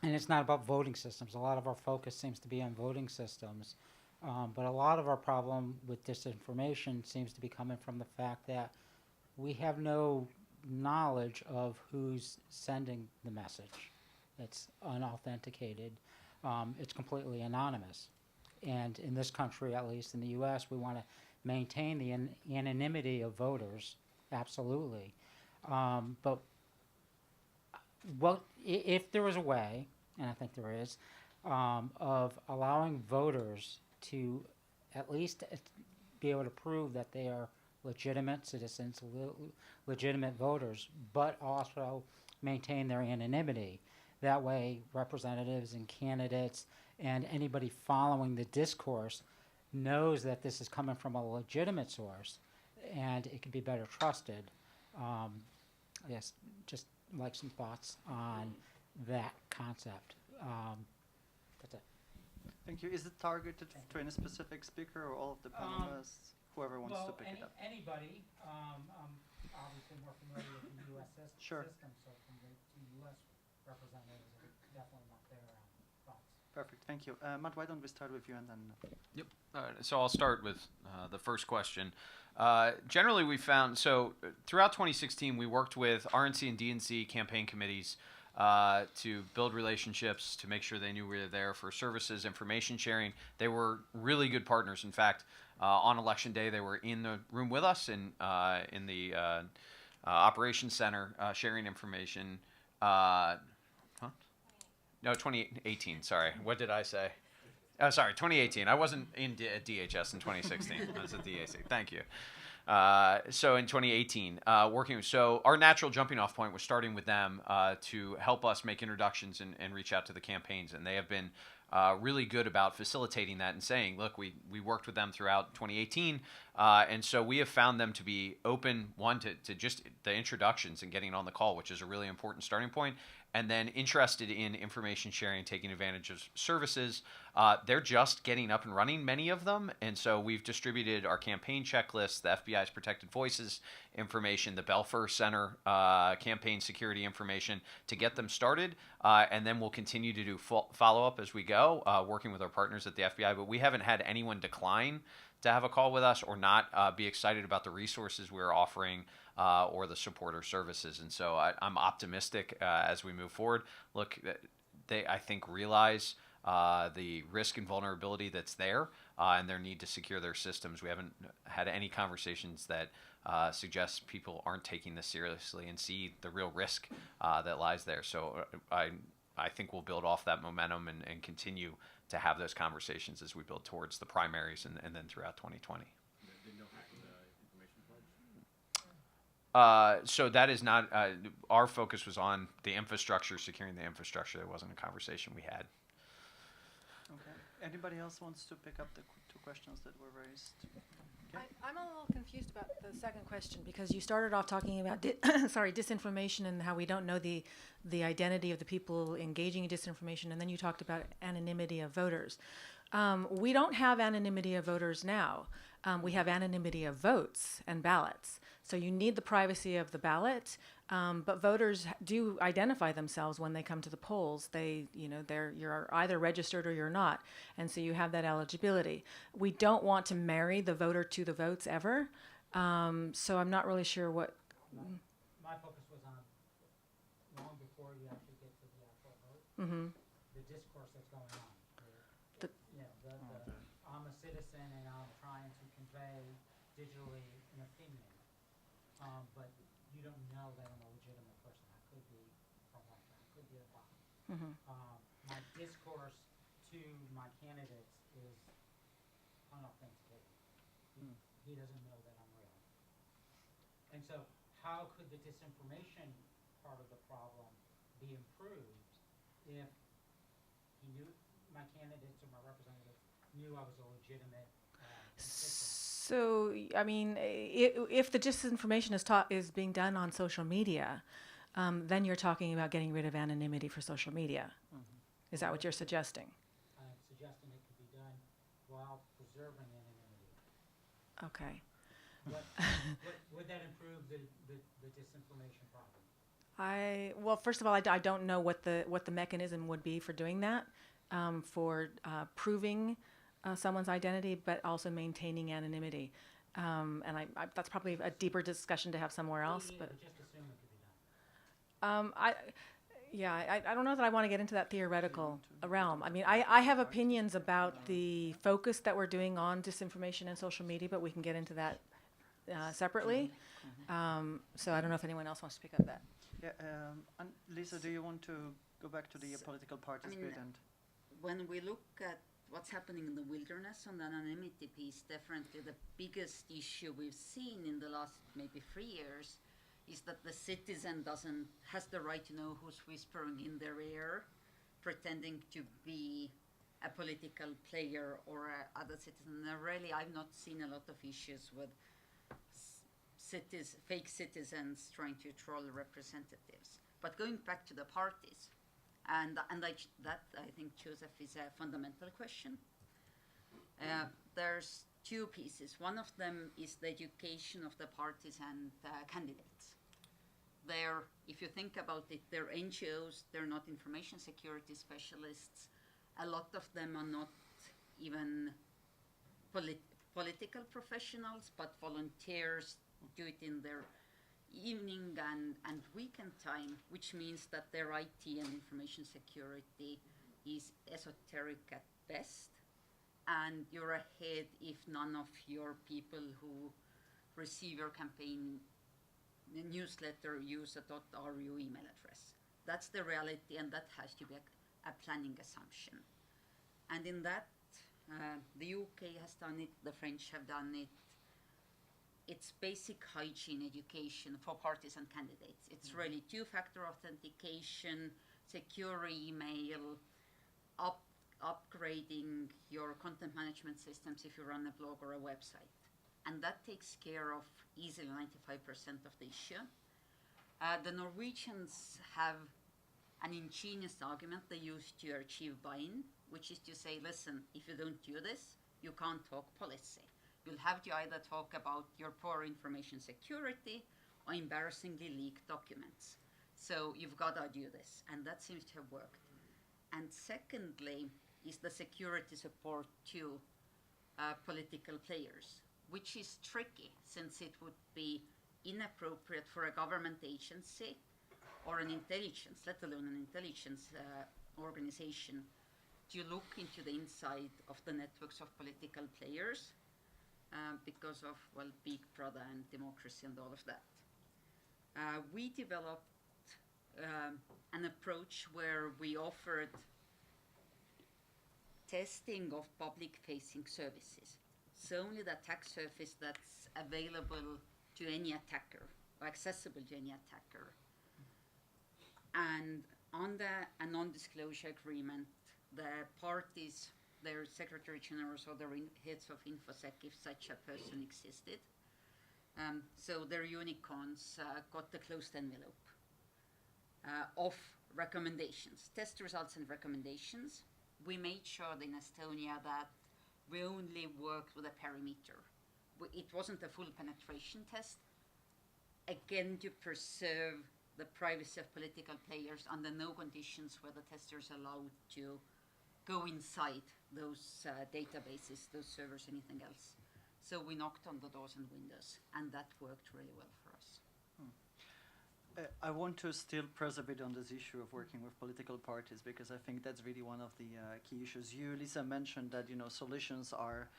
it's not about voting systems. A lot of our focus seems to be on voting systems. But a lot of our problem with disinformation seems to be coming from the fact that we have no knowledge of who's sending the message. It's unauthenticated. It's completely anonymous. And in this country, at least in the U.S., we want to maintain the anonymity of voters, absolutely. But if there was a way, and I think there is, of allowing voters to at least be able to prove that they are legitimate citizens, legitimate voters, but also maintain their anonymity. That way, representatives and candidates and anybody following the discourse knows that this is coming from a legitimate source, and it can be better trusted. I guess just like some thoughts on that concept. That's it. Thank you. Is it targeted to any specific speaker or all of the panelists? Whoever wants to pick it up. Anybody. I'm obviously more familiar with the U.S. system, so from the U.S. representatives are definitely not there. Perfect, thank you. Matt, why don't we start with you and then... Yep. So I'll start with the first question. Generally, we found, throughout 2016, we worked with RNC and DNC campaign committees to build relationships, to make sure they knew we were there for services, information sharing. They were really good partners. In fact, on election day, they were in the room with us in the operations center sharing information. No, 2018, sorry. What did I say? Oh, sorry, 2018. I wasn't at DHS in 2016. I was at DAC. Thank you. So in 2018, our natural jumping off point was starting with them to help us make introductions and reach out to the campaigns. And they have been really good about facilitating that and saying, look, we worked with them throughout 2018, and so we have found them to be open, one, to just the introductions and getting on the call, which is a really important starting point, and then interested in information sharing, taking advantage of services. They're just getting up and running, many of them, and so we've distributed our campaign checklists, the FBI's Protected Voices information, the Belfer Center campaign security information to get them started, and then we'll continue to do follow-up as we go, working with our partners at the FBI, but we haven't had anyone decline to have a call with us or not be excited about the resources we're offering or the support or services. And so I'm optimistic as we move forward. Look, they, I think, realize the risk and vulnerability that's there and their need to secure their systems. We haven't had any conversations that suggest people aren't taking this seriously and see the real risk that lies there. So I think we'll build off that momentum and continue to have those conversations as we build towards the primaries and then throughout 2020. So that is not, our focus was on the infrastructure, securing the infrastructure. There wasn't a conversation we had. Okay. Anybody else wants to pick up the two questions that were raised? Okay. I'm a little confused about the second question because you started off talking about disinformation and how we don't know the identity of the people engaging in disinformation, and then you talked about anonymity of voters. We don't have anonymity of voters now. We have anonymity of votes and ballots. So you need the privacy of the ballot, but voters do identify themselves when they come to the polls. You're either registered or you're not, and so you have that eligibility. We don't want to marry the voter to the votes ever, so I'm not really sure what. My focus was on long before you actually get to the actual vote. Mm-hmm. The discourse that's going on. I'm a citizen and I'm trying to convey digitally an opinion. But you don't know that I'm a legitimate person. I could be from Russia. I could be a bot. Mm-hmm. My discourse to my candidates is unauthentic. He doesn't know that I'm real. And so how could the disinformation part of the problem be improved if he knew my candidates or my representatives knew I was a legitimate constituent? So, I mean, if the disinformation is being done on social media, then you're talking about getting rid of anonymity for social media. Mm-hmm. Is that what you're suggesting? I'm suggesting it could be done while preserving anonymity. Okay. Would that improve the disinformation problem? Well, first of all, I don't know what the mechanism would be for doing that, for proving someone's identity, but also maintaining anonymity. And that's probably a deeper discussion to have somewhere else. But just assume it could be done. I don't know that I want to get into that theoretical realm. I mean, I have opinions about the focus that we're doing on disinformation and social media, but we can get into that separately. So I don't know if anyone else wants to pick up that. Yeah, and Lisa, do you want to go back to the political parties bit? And when we look at what's happening in the wilderness on the anonymity piece, definitely the biggest issue we've seen in the last maybe 3 years is that the citizen has the right to know who's whispering in their ear, pretending to be a political player or other citizen. And really, I've not seen a lot of issues with fake citizens trying to troll representatives. But going back to the parties, and that I think, Joseph, is a fundamental question. There's two pieces. One of them is the education of the parties and candidates. If you think about it, they're NGOs, they're not information security specialists. A lot of them are not even political professionals, but volunteers do it in their evening and weekend time, which means that their IT and information security is esoteric at best, and you're ahead if none of your people who receive your campaign newsletter use a .ru email address. That's the reality, and that has to be a planning assumption. And in that, the UK has done it, the French have done it. It's basic hygiene education for parties and candidates. It's really two-factor authentication, secure email, upgrading your content management systems if you run a blog or a website. And that takes care of easily 95% of the issue. The Norwegians have an ingenious argument they use to achieve buy-in, which is to say, listen, if you don't do this, you can't talk policy. You'll have to either talk about your poor information security or embarrassingly leaked documents. So you've got to do this, and that seems to have worked. And secondly is the security support to political players, which is tricky since it would be inappropriate for a government agency or an intelligence, let alone an intelligence organization, to look into the inside of the networks of political players because of, well, Big Brother and democracy and all of that. We developed an approach where we offered testing of public-facing services. So only the attack surface that's available to any attacker or accessible to any attacker. And under a non-disclosure agreement, the parties, their secretary generals or their heads of InfoSec, if such a person existed, so their unicorns got the closed envelope of recommendations, test results and recommendations. We made sure in Estonia that we only worked with a perimeter. It wasn't a full penetration test, again to preserve the privacy of political players under no conditions were the testers allowed to go inside those databases, those servers, anything else. So we knocked on the doors and windows, and that worked really well for us. I want to still press a bit on this issue of working with political parties, because I think that's really one of the key issues. You, Lisa, mentioned that solutions are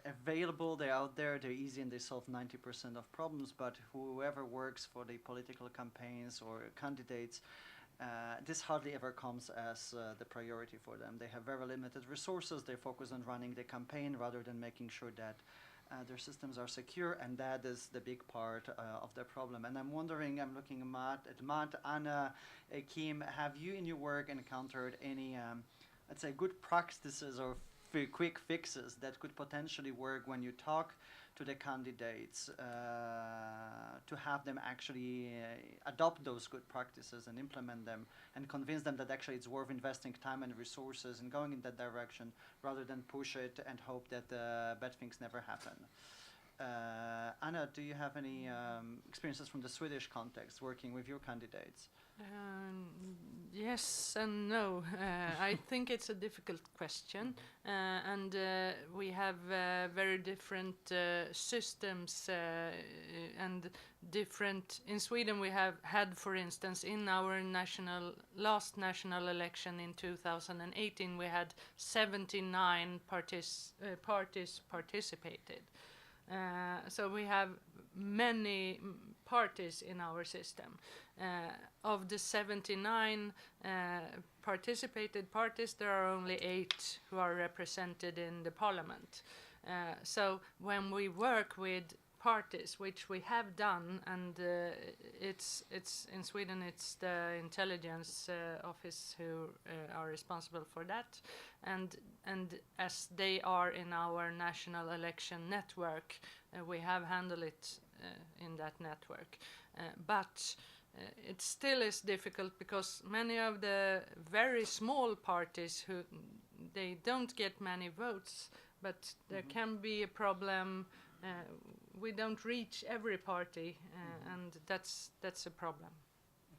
available, they're out there, they're easy, and they solve 90% of problems. But whoever works for the political campaigns or candidates, this hardly ever comes as the priority for them. They have very limited resources. They focus on running the campaign rather than making sure that their systems are secure, and that is the big part of the problem. And I'm wondering, I'm looking at Matt, Anna, Kim, have you in your work encountered any, let's say, good practices or quick fixes that could potentially work when you talk to the candidates to have them actually adopt those good practices and implement them and convince them that actually it's worth investing time and resources and going in that direction rather than push it and hope that bad things never happen? Anna, do you have any experiences from the Swedish context working with your candidates? Yes and no. I think it's a difficult question, and we have very different systems and different. In Sweden, we have had, for instance, in our last national election in 2018, we had 79 parties participated. So we have many parties in our system. Of the 79 participated parties, there are only 8 who are represented in the parliament. So when we work with parties, which we have done, and it's in Sweden, it's the intelligence office who are responsible for that, and as they are in our national election network, we have handled it in that network, but it still is difficult because many of the very small parties who they don't get many votes, but there can be a problem. We don't reach every party, and that's a problem.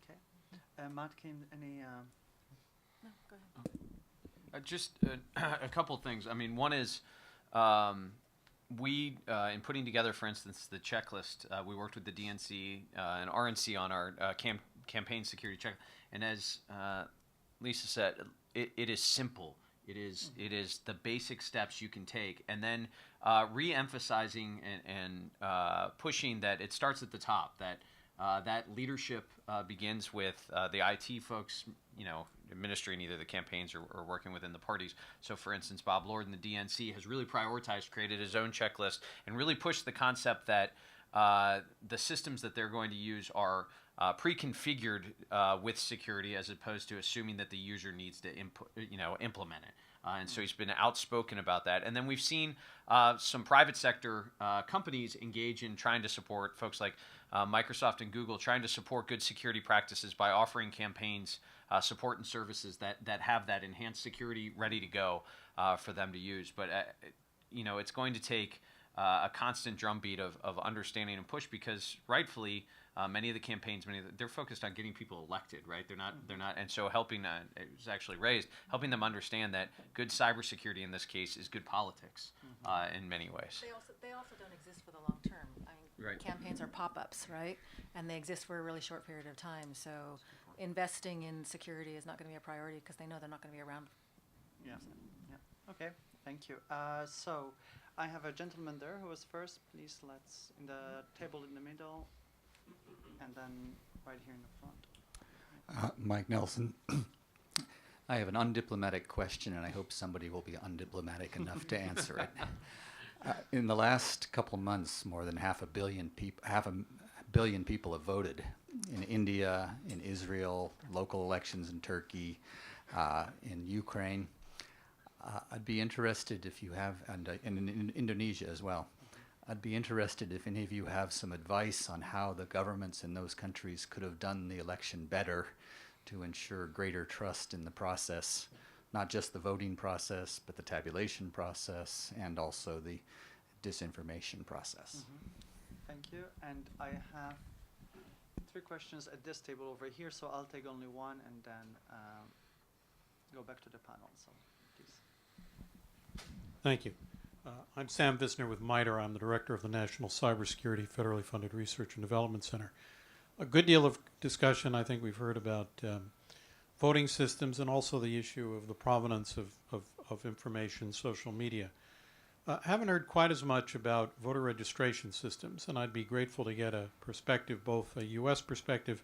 Okay, Matt, any? No, go ahead. Just a couple things. I mean, one is we, in putting together, for instance, the checklist, we worked with the DNC and RNC on our campaign security check. And as Lisa said, it is simple. It is the basic steps you can take, and then re-emphasizing and pushing that it starts at the top. That leadership begins with the IT folks, administering either the campaigns or working within the parties. So, for instance, Bob Lord in the DNC has really prioritized, created his own checklist, and really pushed the concept that the systems that they're going to use are pre-configured with security, as opposed to assuming that the user needs to implement it. And so he's been outspoken about that. And then we've seen some private sector companies engage in trying to support folks like Microsoft and Google, trying to support good security practices by offering campaigns, support and services that have that enhanced security ready to go for them to use. But it's going to take a constant drumbeat of understanding and push, because rightfully many of the campaigns, they're focused on getting people elected, right? They're not, and so helping. It was actually raised, helping them understand that good cybersecurity in this case is good politics in many ways. They also don't exist for the long term. I mean, Right. Campaigns are pop-ups, right? And they exist for a really short period of time. So investing in security is not going to be a priority because they know they're not going to be around. Yeah. Yeah. Okay. Thank you. So I have a gentleman there who was first. Please, let's in the table in the middle, and then right here in the front. Mike Nelson. I have an undiplomatic question, and I hope somebody will be undiplomatic enough to answer it. In the last couple of months, more than half a billion people have voted in India, in Israel, local elections in Turkey, in Ukraine. I'd be interested if you have, and in Indonesia as well. I'd be interested if any of you have some advice on how the governments in those countries could have done the election better to ensure greater trust in the process, not just the voting process, but the tabulation process and also the disinformation process. Thank you. And I have 3 questions at this table over here, so I'll take only one and then go back to the panel. So please. Thank you. I'm Sam Visner with MITRE. I'm the director of the National Cybersecurity Federally Funded Research and Development Center. A good deal of discussion, I think we've heard about voting systems and also the issue of the provenance of information, social media. Haven't heard quite as much about voter registration systems, and I'd be grateful to get a perspective, both a U.S. perspective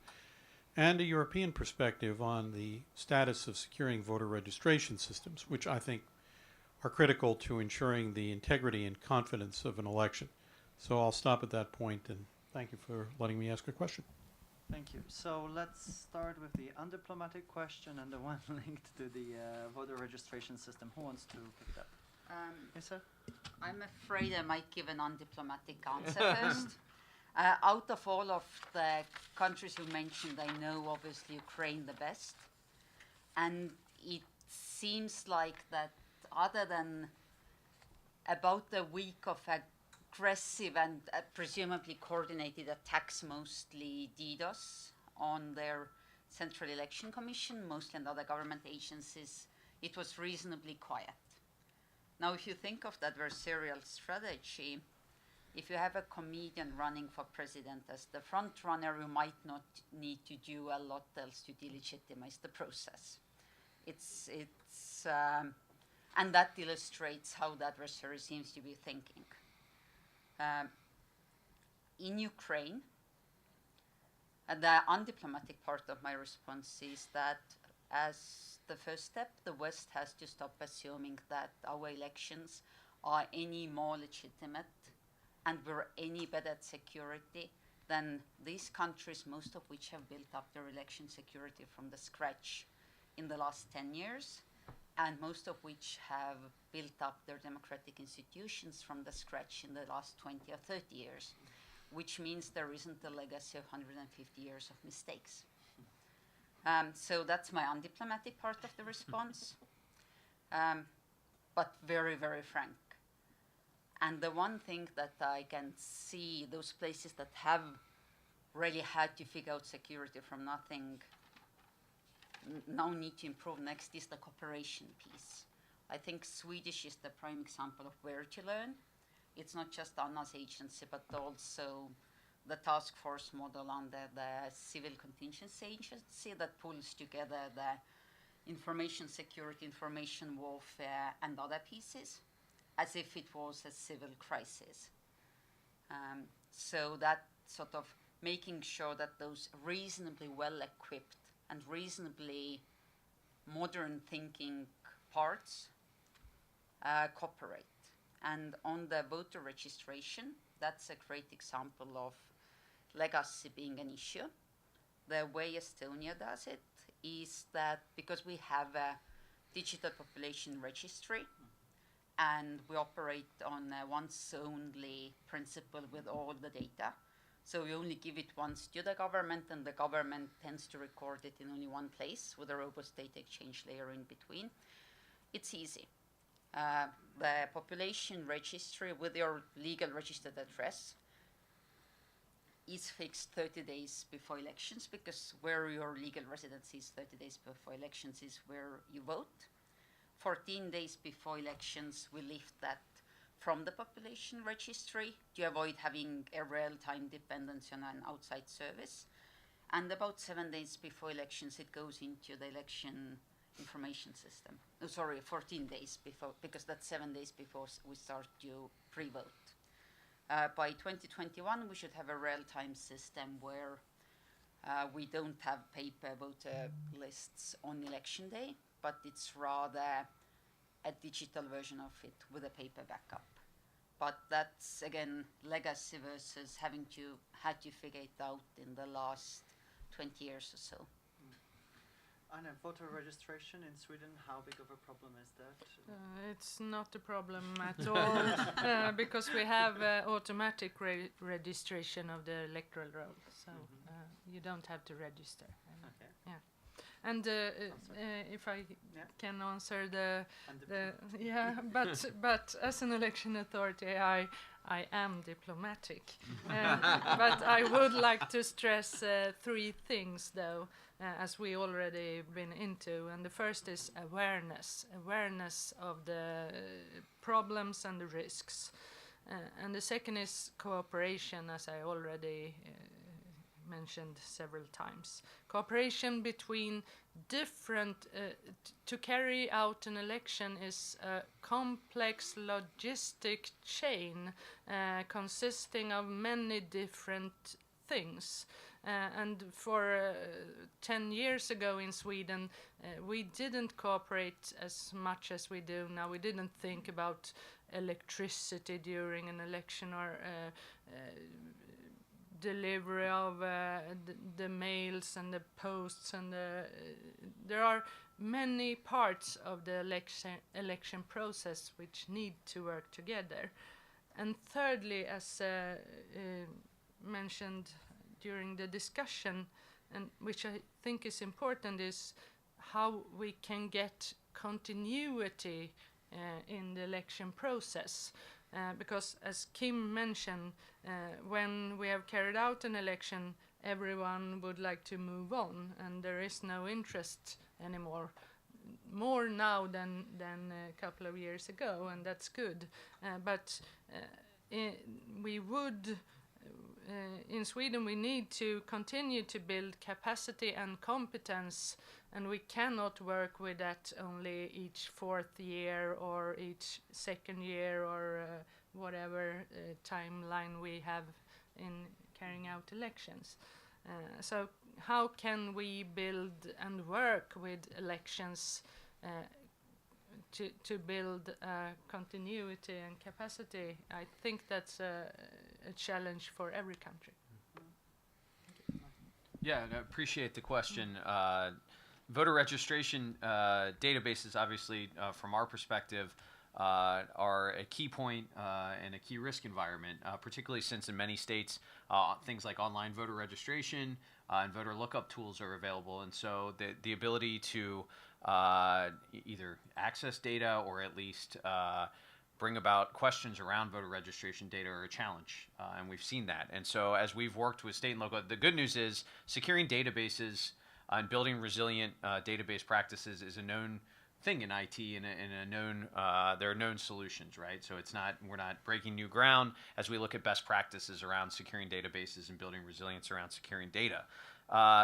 and a European perspective on the status of securing voter registration systems, which I think are critical to ensuring the integrity and confidence of an election. So I'll stop at that point, and thank you for letting me ask a question. Thank you. So let's start with the undiplomatic question and the one linked to the voter registration system. Who wants to pick it up? Yes, sir? I'm afraid I might give an undiplomatic answer first. Out of all of the countries you mentioned, I know obviously Ukraine the best. And it seems like that other than about a week of aggressive and presumably coordinated attacks, mostly DDoS, on their Central Election Commission, mostly and other government agencies, it was reasonably quiet. Now, if you think of that adversarial strategy, if you have a comedian running for president as the front runner, you might not need to do a lot else to delegitimize the process. And that illustrates how the adversary seems to be thinking. In Ukraine, the undiplomatic part of my response is that as the first step, the West has to stop assuming that our elections are any more legitimate and we're any better at security than these countries, most of which have built up their election security from the scratch in the last 10 years, and most of which have built up their democratic institutions from the scratch in the last 20 or 30 years, which means there isn't a legacy of 150 years of mistakes. So that's my undiplomatic part of the response, but very, very frank. And the one thing that I can see, those places that have really had to figure out security from nothing, now need to improve next is the cooperation piece. I think Swedish is the prime example of where to learn. It's not just Anna's agency, but also the task force model under the civil contingency agency that pulls together the information security, information warfare, and other pieces, as if it was a civil crisis. So that sort of making sure that those reasonably well-equipped and reasonably modern thinking parts cooperate. And on the voter registration, that's a great example of legacy being an issue. The way Estonia does it is that because we have a digital population registry, and we operate on a once-only principle with all the data. So we only give it once to the government, and the government tends to record it in only one place with a robust data exchange layer in between. It's easy. The population registry with your legal registered address is fixed 30 days before elections, because where your legal residence is 30 days before elections is where you vote. 14 days before elections, we lift that from the population registry to avoid having a real-time dependence on an outside service. And about 7 days before elections, it goes into the election information system. Oh, sorry, 14 days before, because that's 7 days before we start to pre-vote. By 2021, we should have a real-time system where we don't have paper voter lists on election day, but it's rather a digital version of it with a paper backup. But that's, again, legacy versus having had to figure it out in the last 20 years or so. And voter registration in Sweden, how big of a problem is that? It's not a problem at all, because we have automatic registration of the electoral roll, so you don't have to register. Okay. Yeah. And if I can answer but as an election authority, I am diplomatic. But I would like to stress 3 things, though, as we already been into. And the first is awareness of the problems and the risks. And the second is cooperation, as I already mentioned several times. Cooperation between different, to carry out an election is a complex logistic chain consisting of many different things. And for 10 years ago in Sweden, we didn't cooperate as much as we do now. We didn't think about electricity during an election or delivery of the mails and the posts, and there are many parts of the election process which need to work together. And thirdly, as mentioned during the discussion, and which I think is important, is how we can get continuity in the election process. Because as Kim mentioned, when we have carried out an election, everyone would like to move on, and there is no interest anymore. More now than a couple of years ago, and that's good. But we would, in Sweden, we need to continue to build capacity and competence, and we cannot work with that only each 4th year or each 2nd year or whatever timeline we have in carrying out elections. So how can we build and work with elections to build continuity and capacity? I think that's a challenge for every country. Yeah, I appreciate the question. Voter registration databases, obviously, from our perspective, are a key point and a key risk environment, particularly since in many states things like online voter registration and voter lookup tools are available. And so the ability to either access data or at least bring about questions around voter registration data are a challenge, and we've seen that. And so as we've worked with state and local, the good news is securing databases and building resilient database practices is a known thing in IT, and a known there are known solutions, right? So we're not breaking new ground as we look at best practices around securing databases and building resilience around securing data.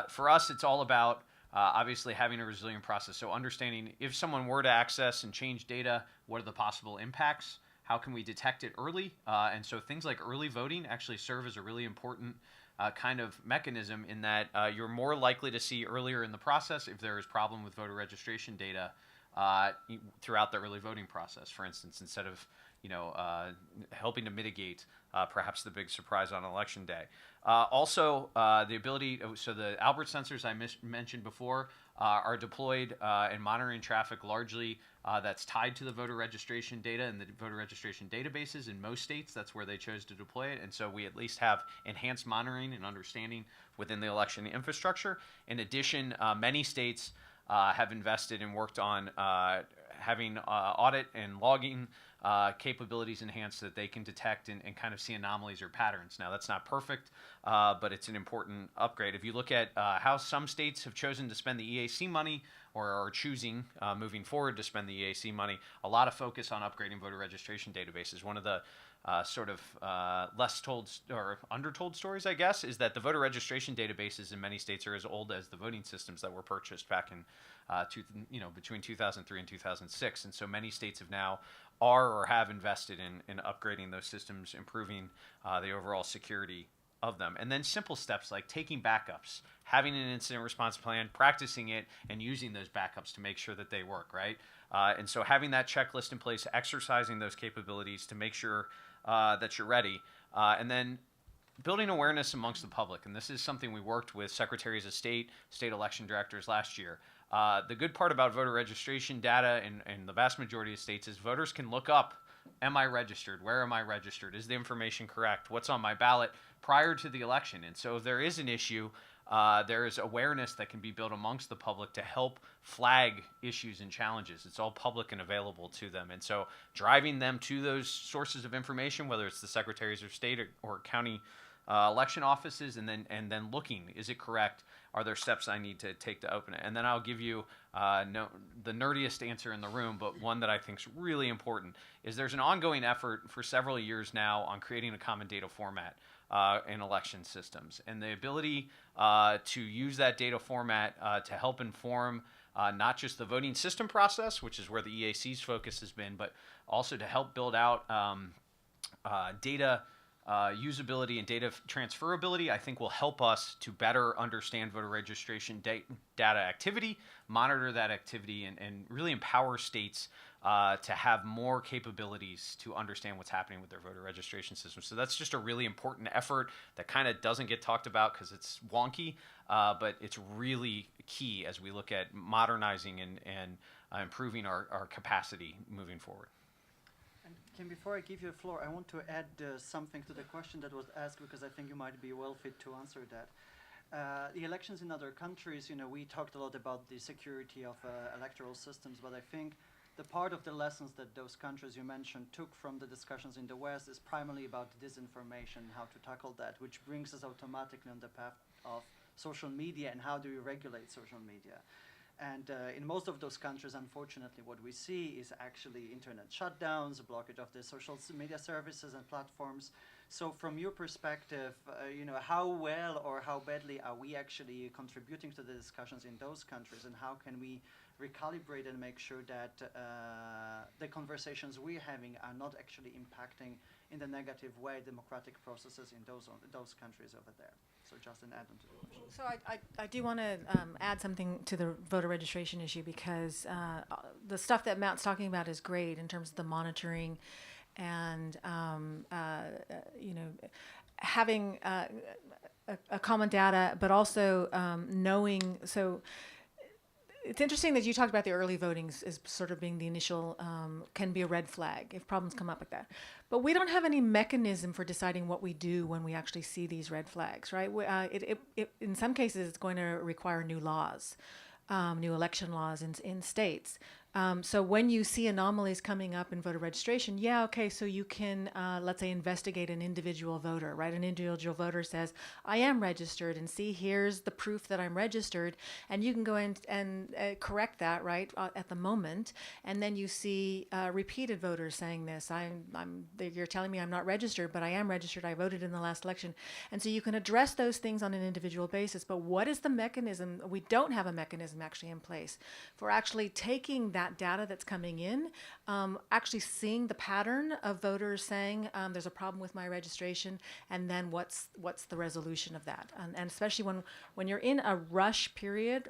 For us, it's all about obviously having a resilient process. So understanding if someone were to access and change data, what are the possible impacts? How can we detect it early? And so things like early voting actually serve as a really important kind of mechanism in that you're more likely to see earlier in the process if there is problem with voter registration data throughout the early voting process. For instance, instead of helping to mitigate perhaps the big surprise on election day. Also, the ability, so the Albert sensors I mentioned before are deployed and monitoring traffic largely that's tied to the voter registration data and the voter registration databases in most states. That's where they chose to deploy it. And so we at least have enhanced monitoring and understanding within the election infrastructure. In addition, many states have invested and worked on having audit and logging capabilities enhanced so that they can detect and kind of see anomalies or patterns. Now, that's not perfect, but it's an important upgrade. If you look at how some states have chosen to spend the EAC money or are choosing moving forward to spend the EAC money, a lot of focus on upgrading voter registration databases. One of the sort of less told or undertold stories, I guess, is that the voter registration databases in many states are as old as the voting systems that were purchased back in between 2003 and 2006. And so many states have now are or have invested in upgrading those systems, improving the overall security of them. And then simple steps like taking backups, having an incident response plan, practicing it, and using those backups to make sure that they work, right? And so having that checklist in place, exercising those capabilities to make sure that you're ready. And then building awareness amongst the public. And this is something we worked with secretaries of state, state election directors last year. The good part about voter registration data in the vast majority of states is voters can look up, am I registered? Where am I registered? Is the information correct? What's on my ballot prior to the election? And so if there is an issue, there is awareness that can be built amongst the public to help flag issues and challenges. It's all public and available to them. And so driving them to those sources of information, whether it's the secretaries of state or county election offices, and then looking, is it correct? Are there steps I need to take to open it? And then I'll give you the nerdiest answer in the room, but one that I think is really important, is there's an ongoing effort for several years now on creating a common data format in election systems. And the ability to use that data format to help inform not just the voting system process, which is where the EAC's focus has been, but also to help build out data usability and data transferability, I think will help us to better understand voter registration data activity, monitor that activity, and really empower states to have more capabilities to understand what's happening with their voter registration system. So that's just a really important effort that kind of doesn't get talked about because it's wonky, but it's really key as we look at modernizing and improving our capacity moving forward. Kim, before I give you the floor, I want to add something to the question that was asked because I think you might be well fit to answer that. The elections in other countries, we talked a lot about the security of electoral systems, but I think the part of the lessons that those countries you mentioned took from the discussions in the West is primarily about disinformation, how to tackle that, which brings us automatically on the path of social media and how do we regulate social media. And in most of those countries, unfortunately, what we see is actually internet shutdowns, blockage of the social media services and platforms. So from your perspective, how well or how badly are we actually contributing to the discussions in those countries, and how can we recalibrate and make sure that the conversations we're having are not actually impacting in the negative way democratic processes in those countries over there? So just an add-on to the question. So I do want to add something to the voter registration issue because the stuff that Matt's talking about is great in terms of the monitoring and having a common data, but also knowing. So it's interesting that you talked about the early voting as sort of being the initial, can be a red flag if problems come up like that. But we don't have any mechanism for deciding what we do when we actually see these red flags, right? In some cases, it's going to require new laws, new election laws in states. So when you see anomalies coming up in voter registration, so you can, let's say, investigate an individual voter, right? An individual voter says, I am registered, and see, here's the proof that I'm registered, and you can go in and correct that, right, at the moment, and then you see repeated voters saying this, you're telling me I'm not registered, but I am registered, I voted in the last election, and so you can address those things on an individual basis, but what is the mechanism? We don't have a mechanism actually in place for actually taking that data that's coming in, actually seeing the pattern of voters saying there's a problem with my registration, and then what's the resolution of that. And especially when you're in a rush period,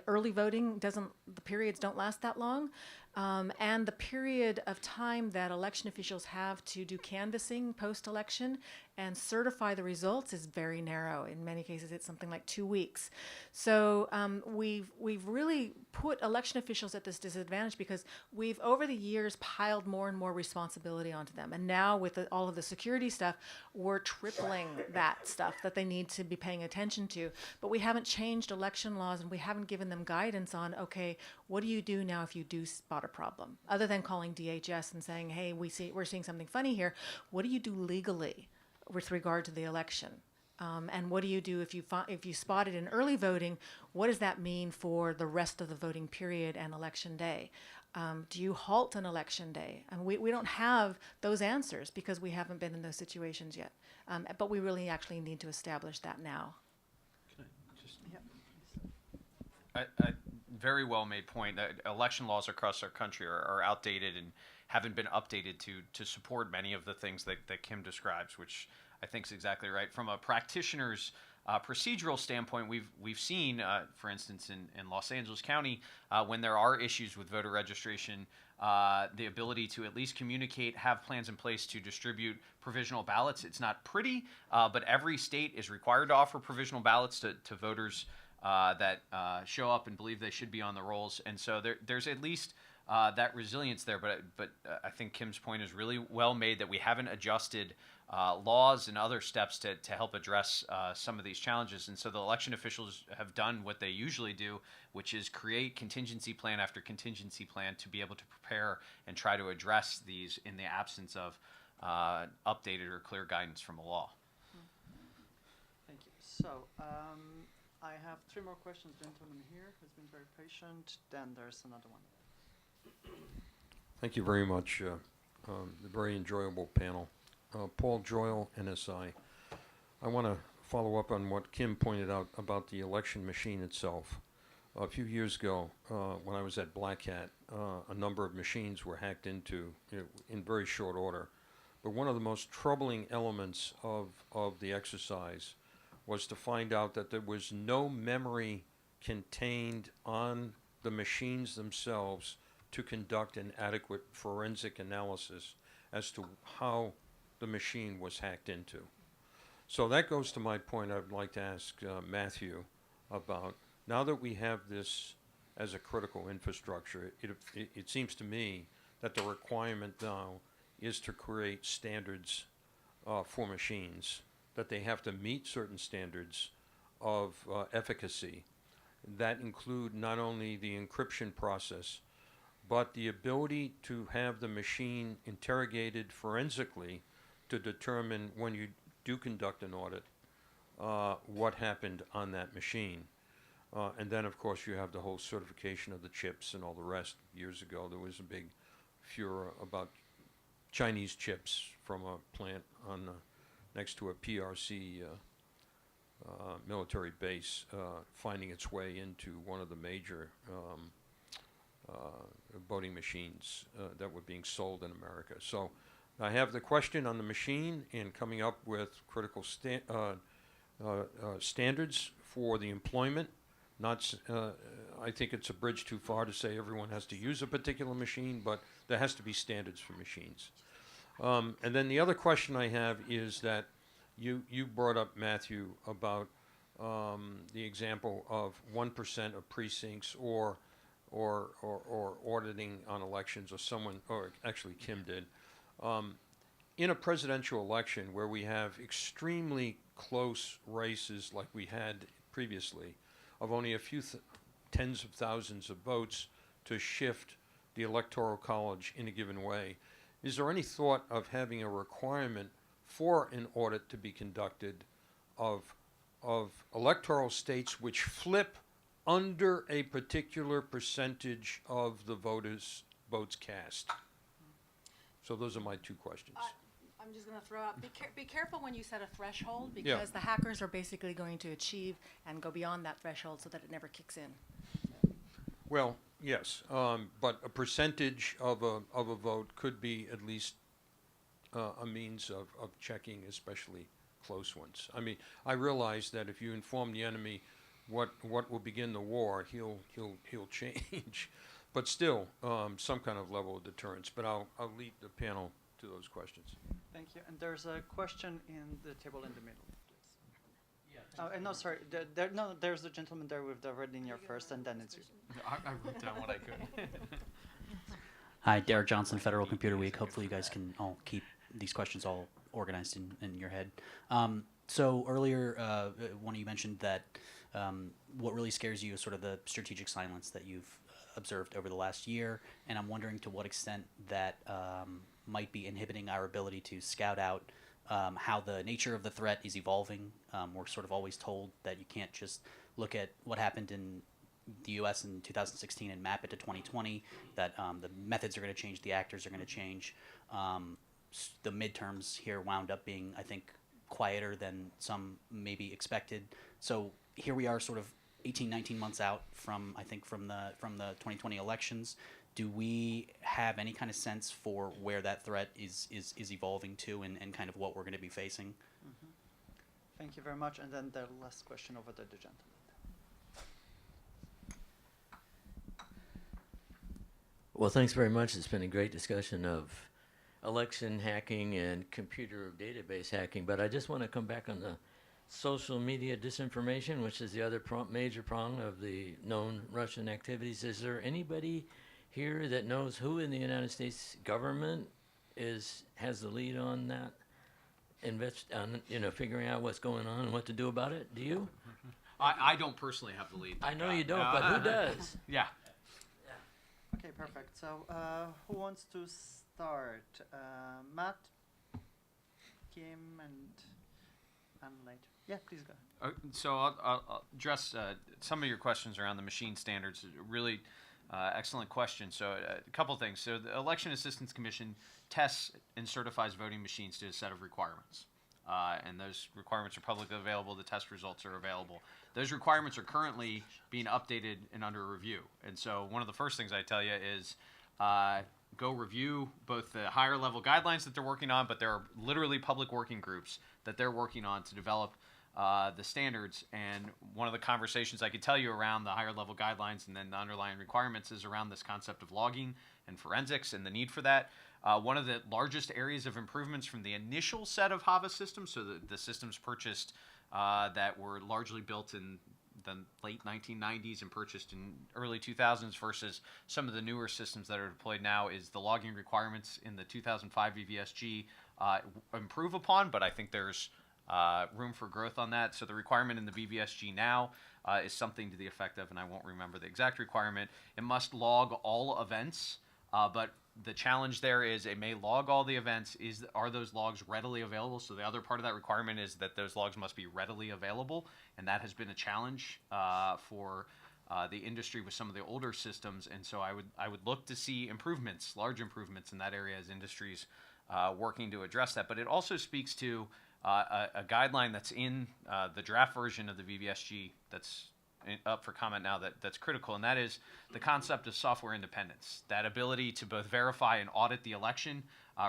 early voting the periods don't last that long. And the period of time that election officials have to do canvassing post-election and certify the results is very narrow. In many cases, it's something like 2 weeks. So we've really put election officials at this disadvantage because we've, over the years, piled more and more responsibility onto them. And now with all of the security stuff, we're tripling that stuff that they need to be paying attention to. But we haven't changed election laws, and we haven't given them guidance on, okay, what do you do now if you do spot a problem? Other than calling DHS and saying, hey, we're seeing something funny here, what do you do legally with regard to the election? And what do you do if you spot it in early voting? What does that mean for the rest of the voting period and election day? Do you halt an election day? And we don't have those answers because we haven't been in those situations yet. But we really actually need to establish that now. A very well made point that election laws across our country are outdated and haven't been updated to support many of the things that Kim describes, which I think is exactly right. From a practitioner's procedural standpoint, we've seen, for instance, in Los Angeles County, when there are issues with voter registration, the ability to at least communicate, have plans in place to distribute provisional ballots. It's not pretty, but every state is required to offer provisional ballots to voters that show up and believe they should be on the rolls. And so there's at least that resilience there. But I think Kim's point is really well made, that we haven't adjusted laws and other steps to help address some of these challenges. And so the election officials have done what they usually do, which is create contingency plan after contingency plan to be able to prepare and try to address these in the absence of updated or clear guidance from a law. Thank you. So I have 3 more questions. Gentleman here who's been very patient. Then there's another one. Thank you very much. The very enjoyable panel. Paul Joyle, NSI. I want to follow up on what Kim pointed out about the election machine itself. A few years ago, when I was at Black Hat, a number of machines were hacked into in very short order. But one of the most troubling elements of the exercise was to find out that there was no memory contained on the machines themselves to conduct an adequate forensic analysis as to how the machine was hacked into. So that goes to my point I'd like to ask Matthew about. Now that we have this as a critical infrastructure, it seems to me that the requirement now is to create standards for machines, that they have to meet certain standards of efficacy that include not only the encryption process, but the ability to have the machine interrogated forensically to determine, when you do conduct an audit, what happened on that machine. And then, of course, you have the whole certification of the chips and all the rest. Years ago, there was a big furor about Chinese chips from a plant on next to a PRC military base finding its way into one of the major voting machines that were being sold in America. So I have the question on the machine and coming up with critical standards for the employment. Not, I think it's a bridge too far to say everyone has to use a particular machine, but there has to be standards for machines. And then the other question I have is that you brought up, Matthew, about the example of 1% of precincts or auditing on elections, or someone, or actually Kim did. In a presidential election where we have extremely close races like we had previously, of only a few tens of thousands of votes to shift the Electoral College in a given way, is there any thought of having a requirement for an audit to be conducted of electoral states which flip under a particular percentage of the votes cast? So those are my 2 questions. I'm just going to throw out, be careful when you set a threshold, because the hackers are basically going to achieve and go beyond that threshold so that it never kicks in. Well, yes, but a percentage of a vote could be at least a means of checking, especially close ones. I mean, I realize that if you inform the enemy what will begin the war, he'll change. but still some kind of level of deterrence. But I'll lead the panel to those questions. Thank you. And there's a question in the table in the middle, please. Yeah. No, sorry. There's the gentleman there with the red linear first, and then it's you. I wrote down what I could. Hi, Derek Johnson, Federal Computer Week. Hopefully you guys can all keep these questions all organized in your head. So earlier, one of you mentioned that what really scares you is sort of the strategic silence that you've observed over the last year, and I'm wondering to what extent that might be inhibiting our ability to scout out how the nature of the threat is evolving. We're sort of always told that you can't just look at what happened in the U.S. in 2016 and map it to 2020, that the methods are going to change, the actors are going to change. The midterms here wound up being, I think, quieter than some maybe expected. So here we are sort of 18, 19 months out from, I think, from the 2020 elections. Do we have any kind of sense for where that threat is evolving to and kind of what we're going to be facing? Mm-hmm. Thank you very much. And then the last question over to the gentleman. Well, thanks very much. It's been a great discussion of election hacking and computer database hacking, but I just want to come back on the social media disinformation, which is the other major prong of the known Russian activities. Is there anybody here that knows who in the United States government has the lead on that, figuring out what's going on and what to do about it? Do you? I don't personally have the lead. I know you don't, but who does? Yeah. Okay, perfect. So who wants to start? Matt, Kim, and later. Yeah, please go ahead. So I'll address some of your questions around the machine standards. Really excellent question. So a couple things. So the Election Assistance Commission tests and certifies voting machines to a set of requirements. And those requirements are publicly available. The test results are available. Those requirements are currently being updated and under review. And so one of the first things I tell you is go review both the higher level guidelines that they're working on, but there are literally public working groups that they're working on to develop the standards. And one of the conversations I could tell you around the higher level guidelines and then the underlying requirements is around this concept of logging and forensics and the need for that. One of the largest areas of improvements from the initial set of HAVA systems, so the systems purchased that were largely built in the late 1990s and purchased in early 2000s versus some of the newer systems that are deployed now, is the logging requirements in the 2005 VVSG improve upon, but I think there's room for growth on that. So the requirement in the VVSG now is something to the effect of, and I won't remember the exact requirement, it must log all events, but the challenge there is it may log all the events. Are those logs readily available? So the other part of that requirement is that those logs must be readily available, and that has been a challenge for the industry with some of the older systems. And so I would look to see improvements, large improvements in that area as industries working to address that. But it also speaks to a guideline that's in the draft version of the VVSG that's up for comment now that's critical, and that is the concept of software independence, that ability to both verify and audit the election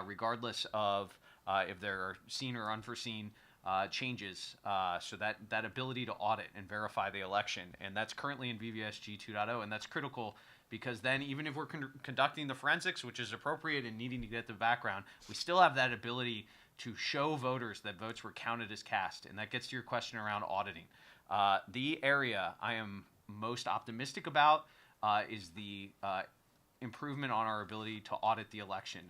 regardless of if there are seen or unforeseen changes, so that ability to audit and verify the election. And that's currently in VVSG 2.0, and that's critical because then even if we're conducting the forensics, which is appropriate and needing to get the background, we still have that ability to show voters that votes were counted as cast. And that gets to your question around auditing. The area I am most optimistic about is the improvement on our ability to audit the election.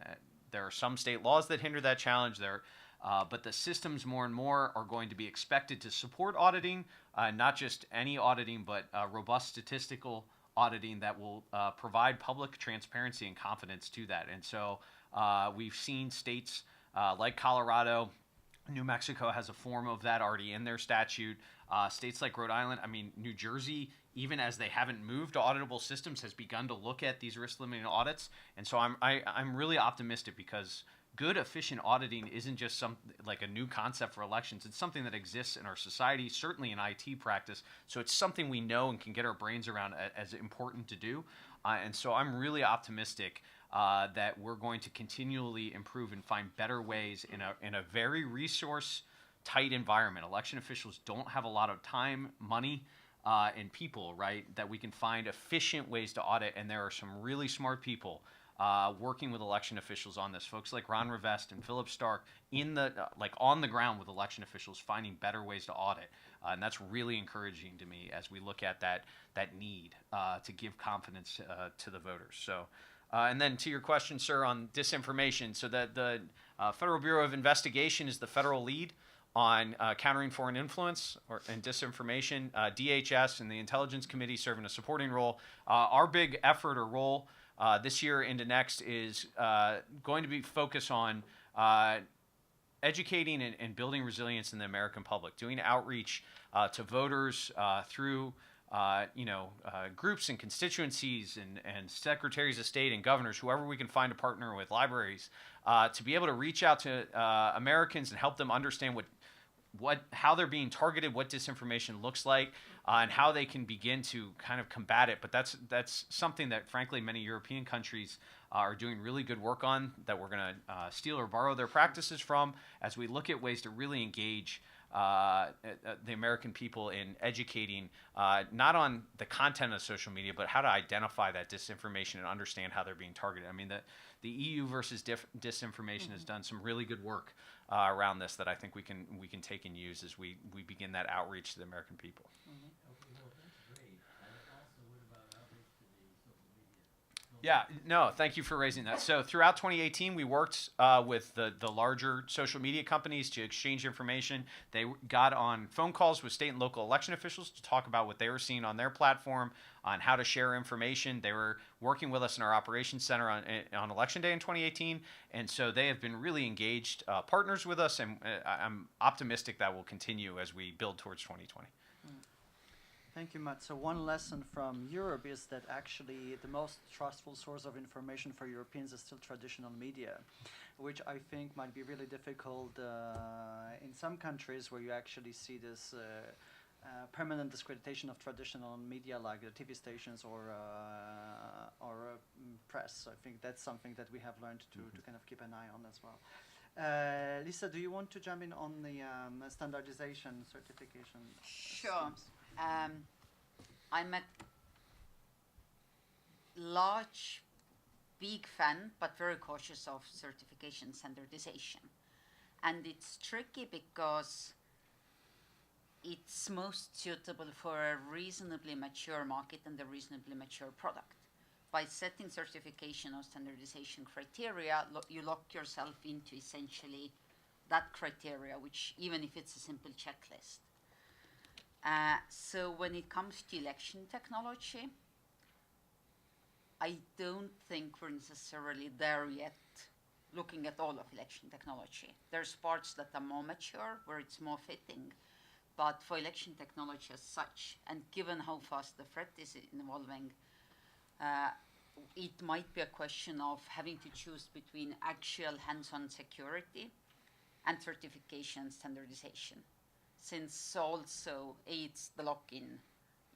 There are some state laws that hinder that challenge there, but the systems more and more are going to be expected to support auditing, not just any auditing, but robust statistical auditing that will provide public transparency and confidence to that. And so we've seen states like Colorado, New Mexico has a form of that already in their statute. States like Rhode Island, New Jersey, even as they haven't moved to auditable systems, has begun to look at these risk-limiting audits. And so I'm really optimistic because good, efficient auditing isn't just like a new concept for elections. It's something that exists in our society, certainly in IT practice. So it's something we know and can get our brains around as important to do. And so I'm really optimistic that we're going to continually improve and find better ways in a very resource-tight environment. Election officials don't have a lot of time, money, and people, right, that we can find efficient ways to audit, and there are some really smart people working with election officials on this. Folks like Ron Rivest and Philip Stark on the ground with election officials, finding better ways to audit, and that's really encouraging to me as we look at that need to give confidence to the voters. So. And then to your question, sir, on disinformation, so that the Federal Bureau of Investigation is the federal lead on countering foreign influence and disinformation. DHS and the Intelligence Committee serve in a supporting role. Our big effort or role this year into next is going to be focused on educating and building resilience in the American public, doing outreach to voters through groups and constituencies and secretaries of state and governors, whoever we can find to partner with, libraries, to be able to reach out to Americans and help them understand how they're being targeted, what disinformation looks like, and how they can begin to kind of combat it. But that's something that, frankly, many European countries are doing really good work on, that we're going to steal or borrow their practices from as we look at ways to really engage the American people in educating not on the content of social media, but how to identify that disinformation and understand how they're being targeted. I mean, the EU versus disinformation has done some really good work around this that I think we can take and use as we begin that outreach to the American people. Yeah, no, thank you for raising that. So throughout 2018, we worked with the larger social media companies to exchange information. They got on phone calls with state and local election officials to talk about what they were seeing on their platform, on how to share information. They were working with us in our operations center on Election Day in 2018, and so they have been really engaged partners with us, and I'm optimistic that will continue as we build towards 2020. Thank you, Matt. So one lesson from Europe is that actually the most trustful source of information for Europeans is still traditional media, which I think might be really difficult in some countries where you actually see this permanent discreditation of traditional media like the TV stations or press. So I think that's something that we have learned to kind of keep an eye on as well. Lisa, do you want to jump in on the standardization certification? Sure. I'm a large, big fan, but very cautious of certification standardization. And it's tricky because it's most suitable for a reasonably mature market and a reasonably mature product. By setting certification or standardization criteria, you lock yourself into essentially that criteria, which even if it's a simple checklist. So when it comes to election technology, I don't think we're necessarily there yet looking at all of election technology. There's parts that are more mature, where it's more fitting, but for election technology as such, and given how fast the threat is evolving, it might be a question of having to choose between actual hands-on security and certification standardization, since also aids the lock-in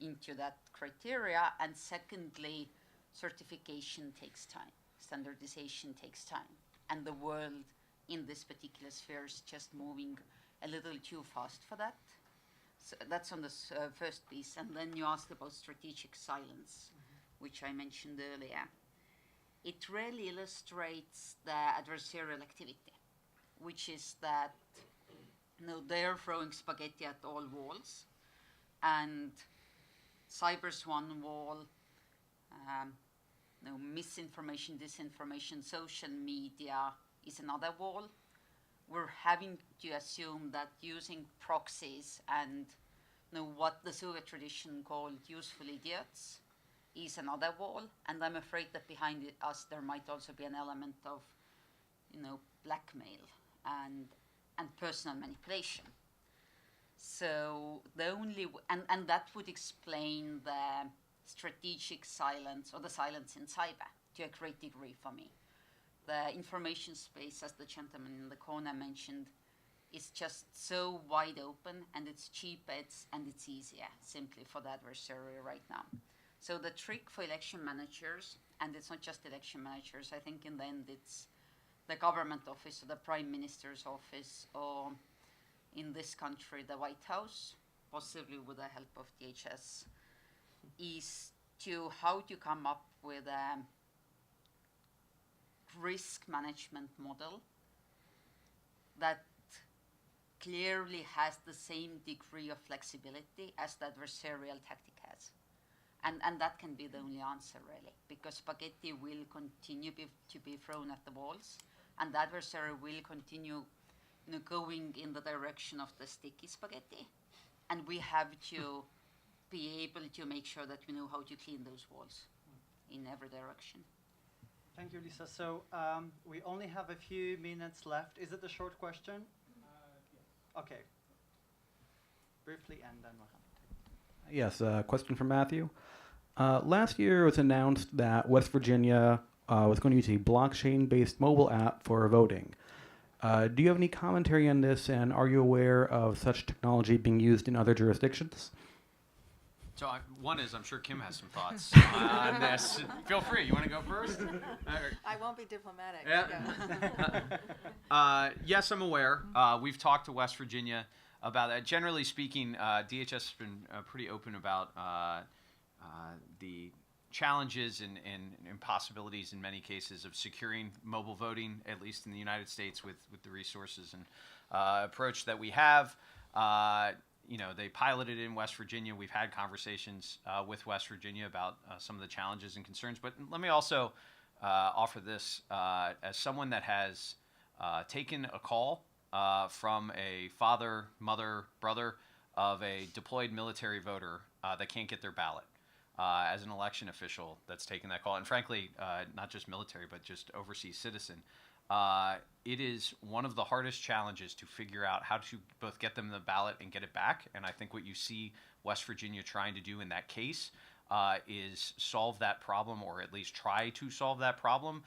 into that criteria, and secondly, certification takes time, standardization takes time, and the world in this particular sphere is just moving a little too fast for that. So that's on the first piece, and then you asked about strategic silence, which I mentioned earlier. It really illustrates the adversarial activity, which is that they're throwing spaghetti at all walls, and cyber's one wall, misinformation, disinformation, social media is another wall. We're having to assume that using proxies and what the Soviet tradition called useful idiots is another wall, and I'm afraid that behind us there might also be an element of blackmail and personal manipulation. So the only and that would explain the strategic silence or the silence in cyber to a great degree for me. The information space, as the gentleman in the corner mentioned, is just so wide open, and it's cheap and it's easier simply for the adversary right now. So the trick for election managers, and it's not just election managers, I think in the end it's the government office or the prime minister's office, or in this country the White House, possibly with the help of DHS, is to how to come up with a risk management model that clearly has the same degree of flexibility as the adversarial tactic has. And that can be the only answer, really, because spaghetti will continue to be thrown at the walls, and the adversary will continue going in the direction of the sticky spaghetti. And we have to be able to make sure that we know how to clean those walls in every direction. Thank you, Lisa. So we only have a few minutes left. Is it a short question? Yes. Okay. Briefly, and then we'll have Yes, a question from Matthew. Last year it was announced that West Virginia was going to use a blockchain-based mobile app for voting. Do you have any commentary on this, and are you aware of such technology being used in other jurisdictions? So one is, I'm sure Kim has some thoughts on this. Feel free. You want to go first? I won't be diplomatic. Yeah. Yes, I'm aware. We've talked to West Virginia about that. Generally speaking, DHS has been pretty open about the challenges and impossibilities in many cases of securing mobile voting, at least in the United States, with the resources and approach that we have. They piloted it in West Virginia. We've had conversations with West Virginia about some of the challenges and concerns. But let me also offer this as someone that has taken a call from a father, mother, brother of a deployed military voter that can't get their ballot. As an election official that's taken that call, and frankly, not just military, but just overseas citizen, it is one of the hardest challenges to figure out how to both get them the ballot and get it back. And I think what you see West Virginia trying to do in that case is solve that problem, or at least try to solve that problem,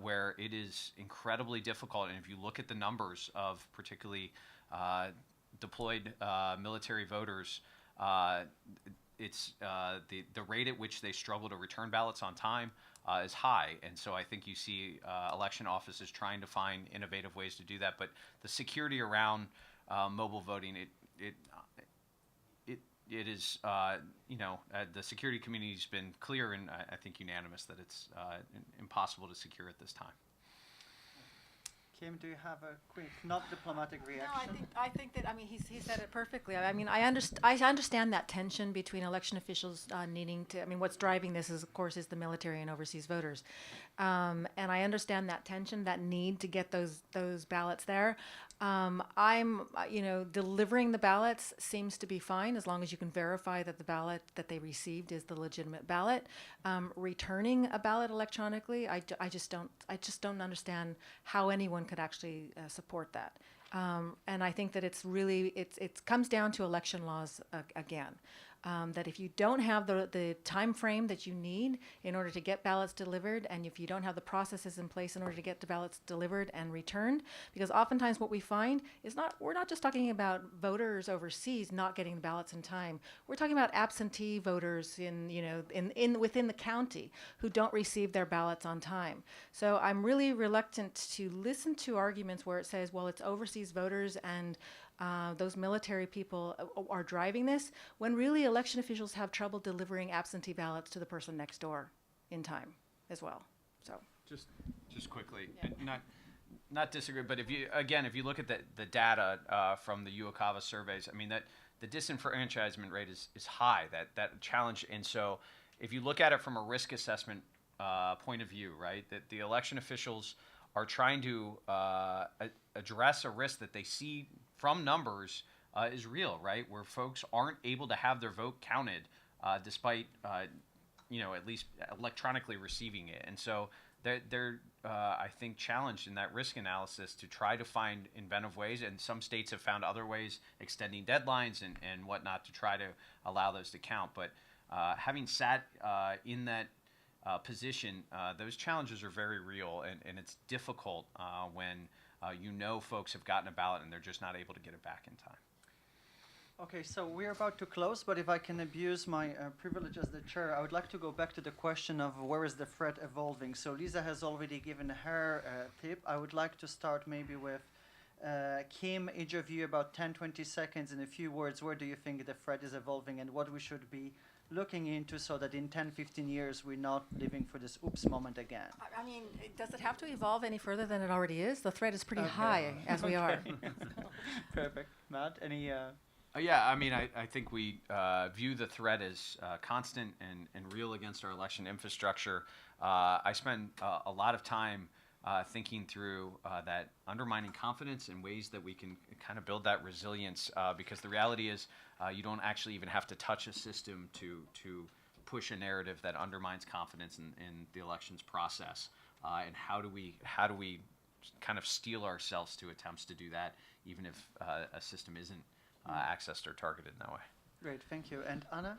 where it is incredibly difficult. And if you look at the numbers of particularly deployed military voters, it's the rate at which they struggle to return ballots on time is high. And so I think you see election offices trying to find innovative ways to do that. But the security around mobile voting, it is, the security community's been clear and I think unanimous that it's impossible to secure at this time. Kim, do you have a quick, not diplomatic reaction? No, I think that, he said it perfectly. I mean, I understand that tension between election officials needing to, what's driving this is, of course, is the military and overseas voters. And I understand that tension, that need to get those ballots there. Delivering the ballots seems to be fine as long as you can verify that the ballot that they received is the legitimate ballot. Returning a ballot electronically, I just don't understand how anyone could actually support that. And I think that it comes down to election laws again. That if you don't have the time frame that you need in order to get ballots delivered, and if you don't have the processes in place in order to get the ballots delivered and returned, because oftentimes what we find is we're not just talking about voters overseas not getting the ballots in time. We're talking about absentee voters within the county who don't receive their ballots on time. So I'm really reluctant to listen to arguments where it says, well, it's overseas voters and those military people are driving this, when really election officials have trouble delivering absentee ballots to the person next door in time as well. So just quickly, not disagree, but if you look at the data from the UOCAVA surveys, that the disenfranchisement rate is high, that challenge. And so if you look at it from a risk assessment point of view, right, that the election officials are trying to address a risk that they see from numbers is real, right? Where folks aren't able to have their vote counted despite, at least electronically receiving it. And so they're I think, challenged in that risk analysis to try to find inventive ways. And some states have found other ways, extending deadlines and whatnot, to try to allow those to count. But having sat in that position, those challenges are very real, and it's difficult when folks have gotten a ballot and they're just not able to get it back in time. Okay, so we're about to close, but if I can abuse my privilege as the chair, I would like to go back to the question of where is the threat evolving. So Lisa has already given her tip. I would like to start maybe with Kim, each of you about 10, 20 seconds in a few words, where do you think the threat is evolving and what we should be looking into so that in 10, 15 years we're not living for this oops moment again? I mean, does it have to evolve any further than it already is? The threat is pretty high as we are. Perfect. Matt, any... Yeah, I mean, I think we view the threat as constant and real against our election infrastructure. I spend a lot of time thinking through that undermining confidence and ways that we can kind of build that resilience, because the reality is you don't actually even have to touch a system to push a narrative that undermines confidence in the elections process. And how do we kind of steel ourselves to attempts to do that, even if a system isn't accessed or targeted in that way? Great, thank you. And Anna?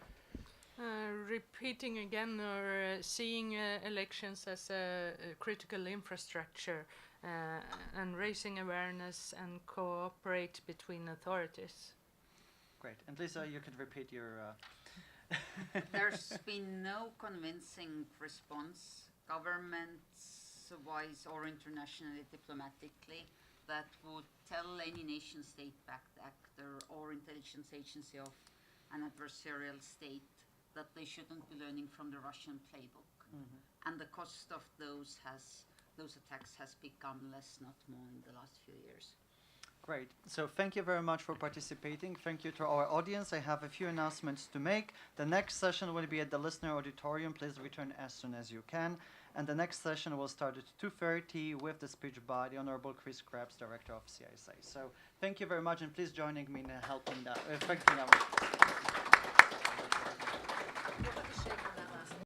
Repeating again, or seeing elections as a critical infrastructure and raising awareness and cooperate between authorities. Great. And Lisa, you could repeat your... There's been no convincing response, governments-wise or internationally diplomatically, that would tell any nation-state-backed actor or intelligence agency of an adversarial state that they shouldn't be learning from the Russian playbook. Mm-hmm. And the cost of those attacks has become less, not more, in the last few years. Great. So thank you very much for participating. Thank you to our audience. I have a few announcements to make. The next session will be at the Listener Auditorium. Please return as soon as you can. And the next session will start at 2:30 with the speech by the Honorable Chris Krabs, Director of CISA. So thank you very much, and please join me in helping that, thanking our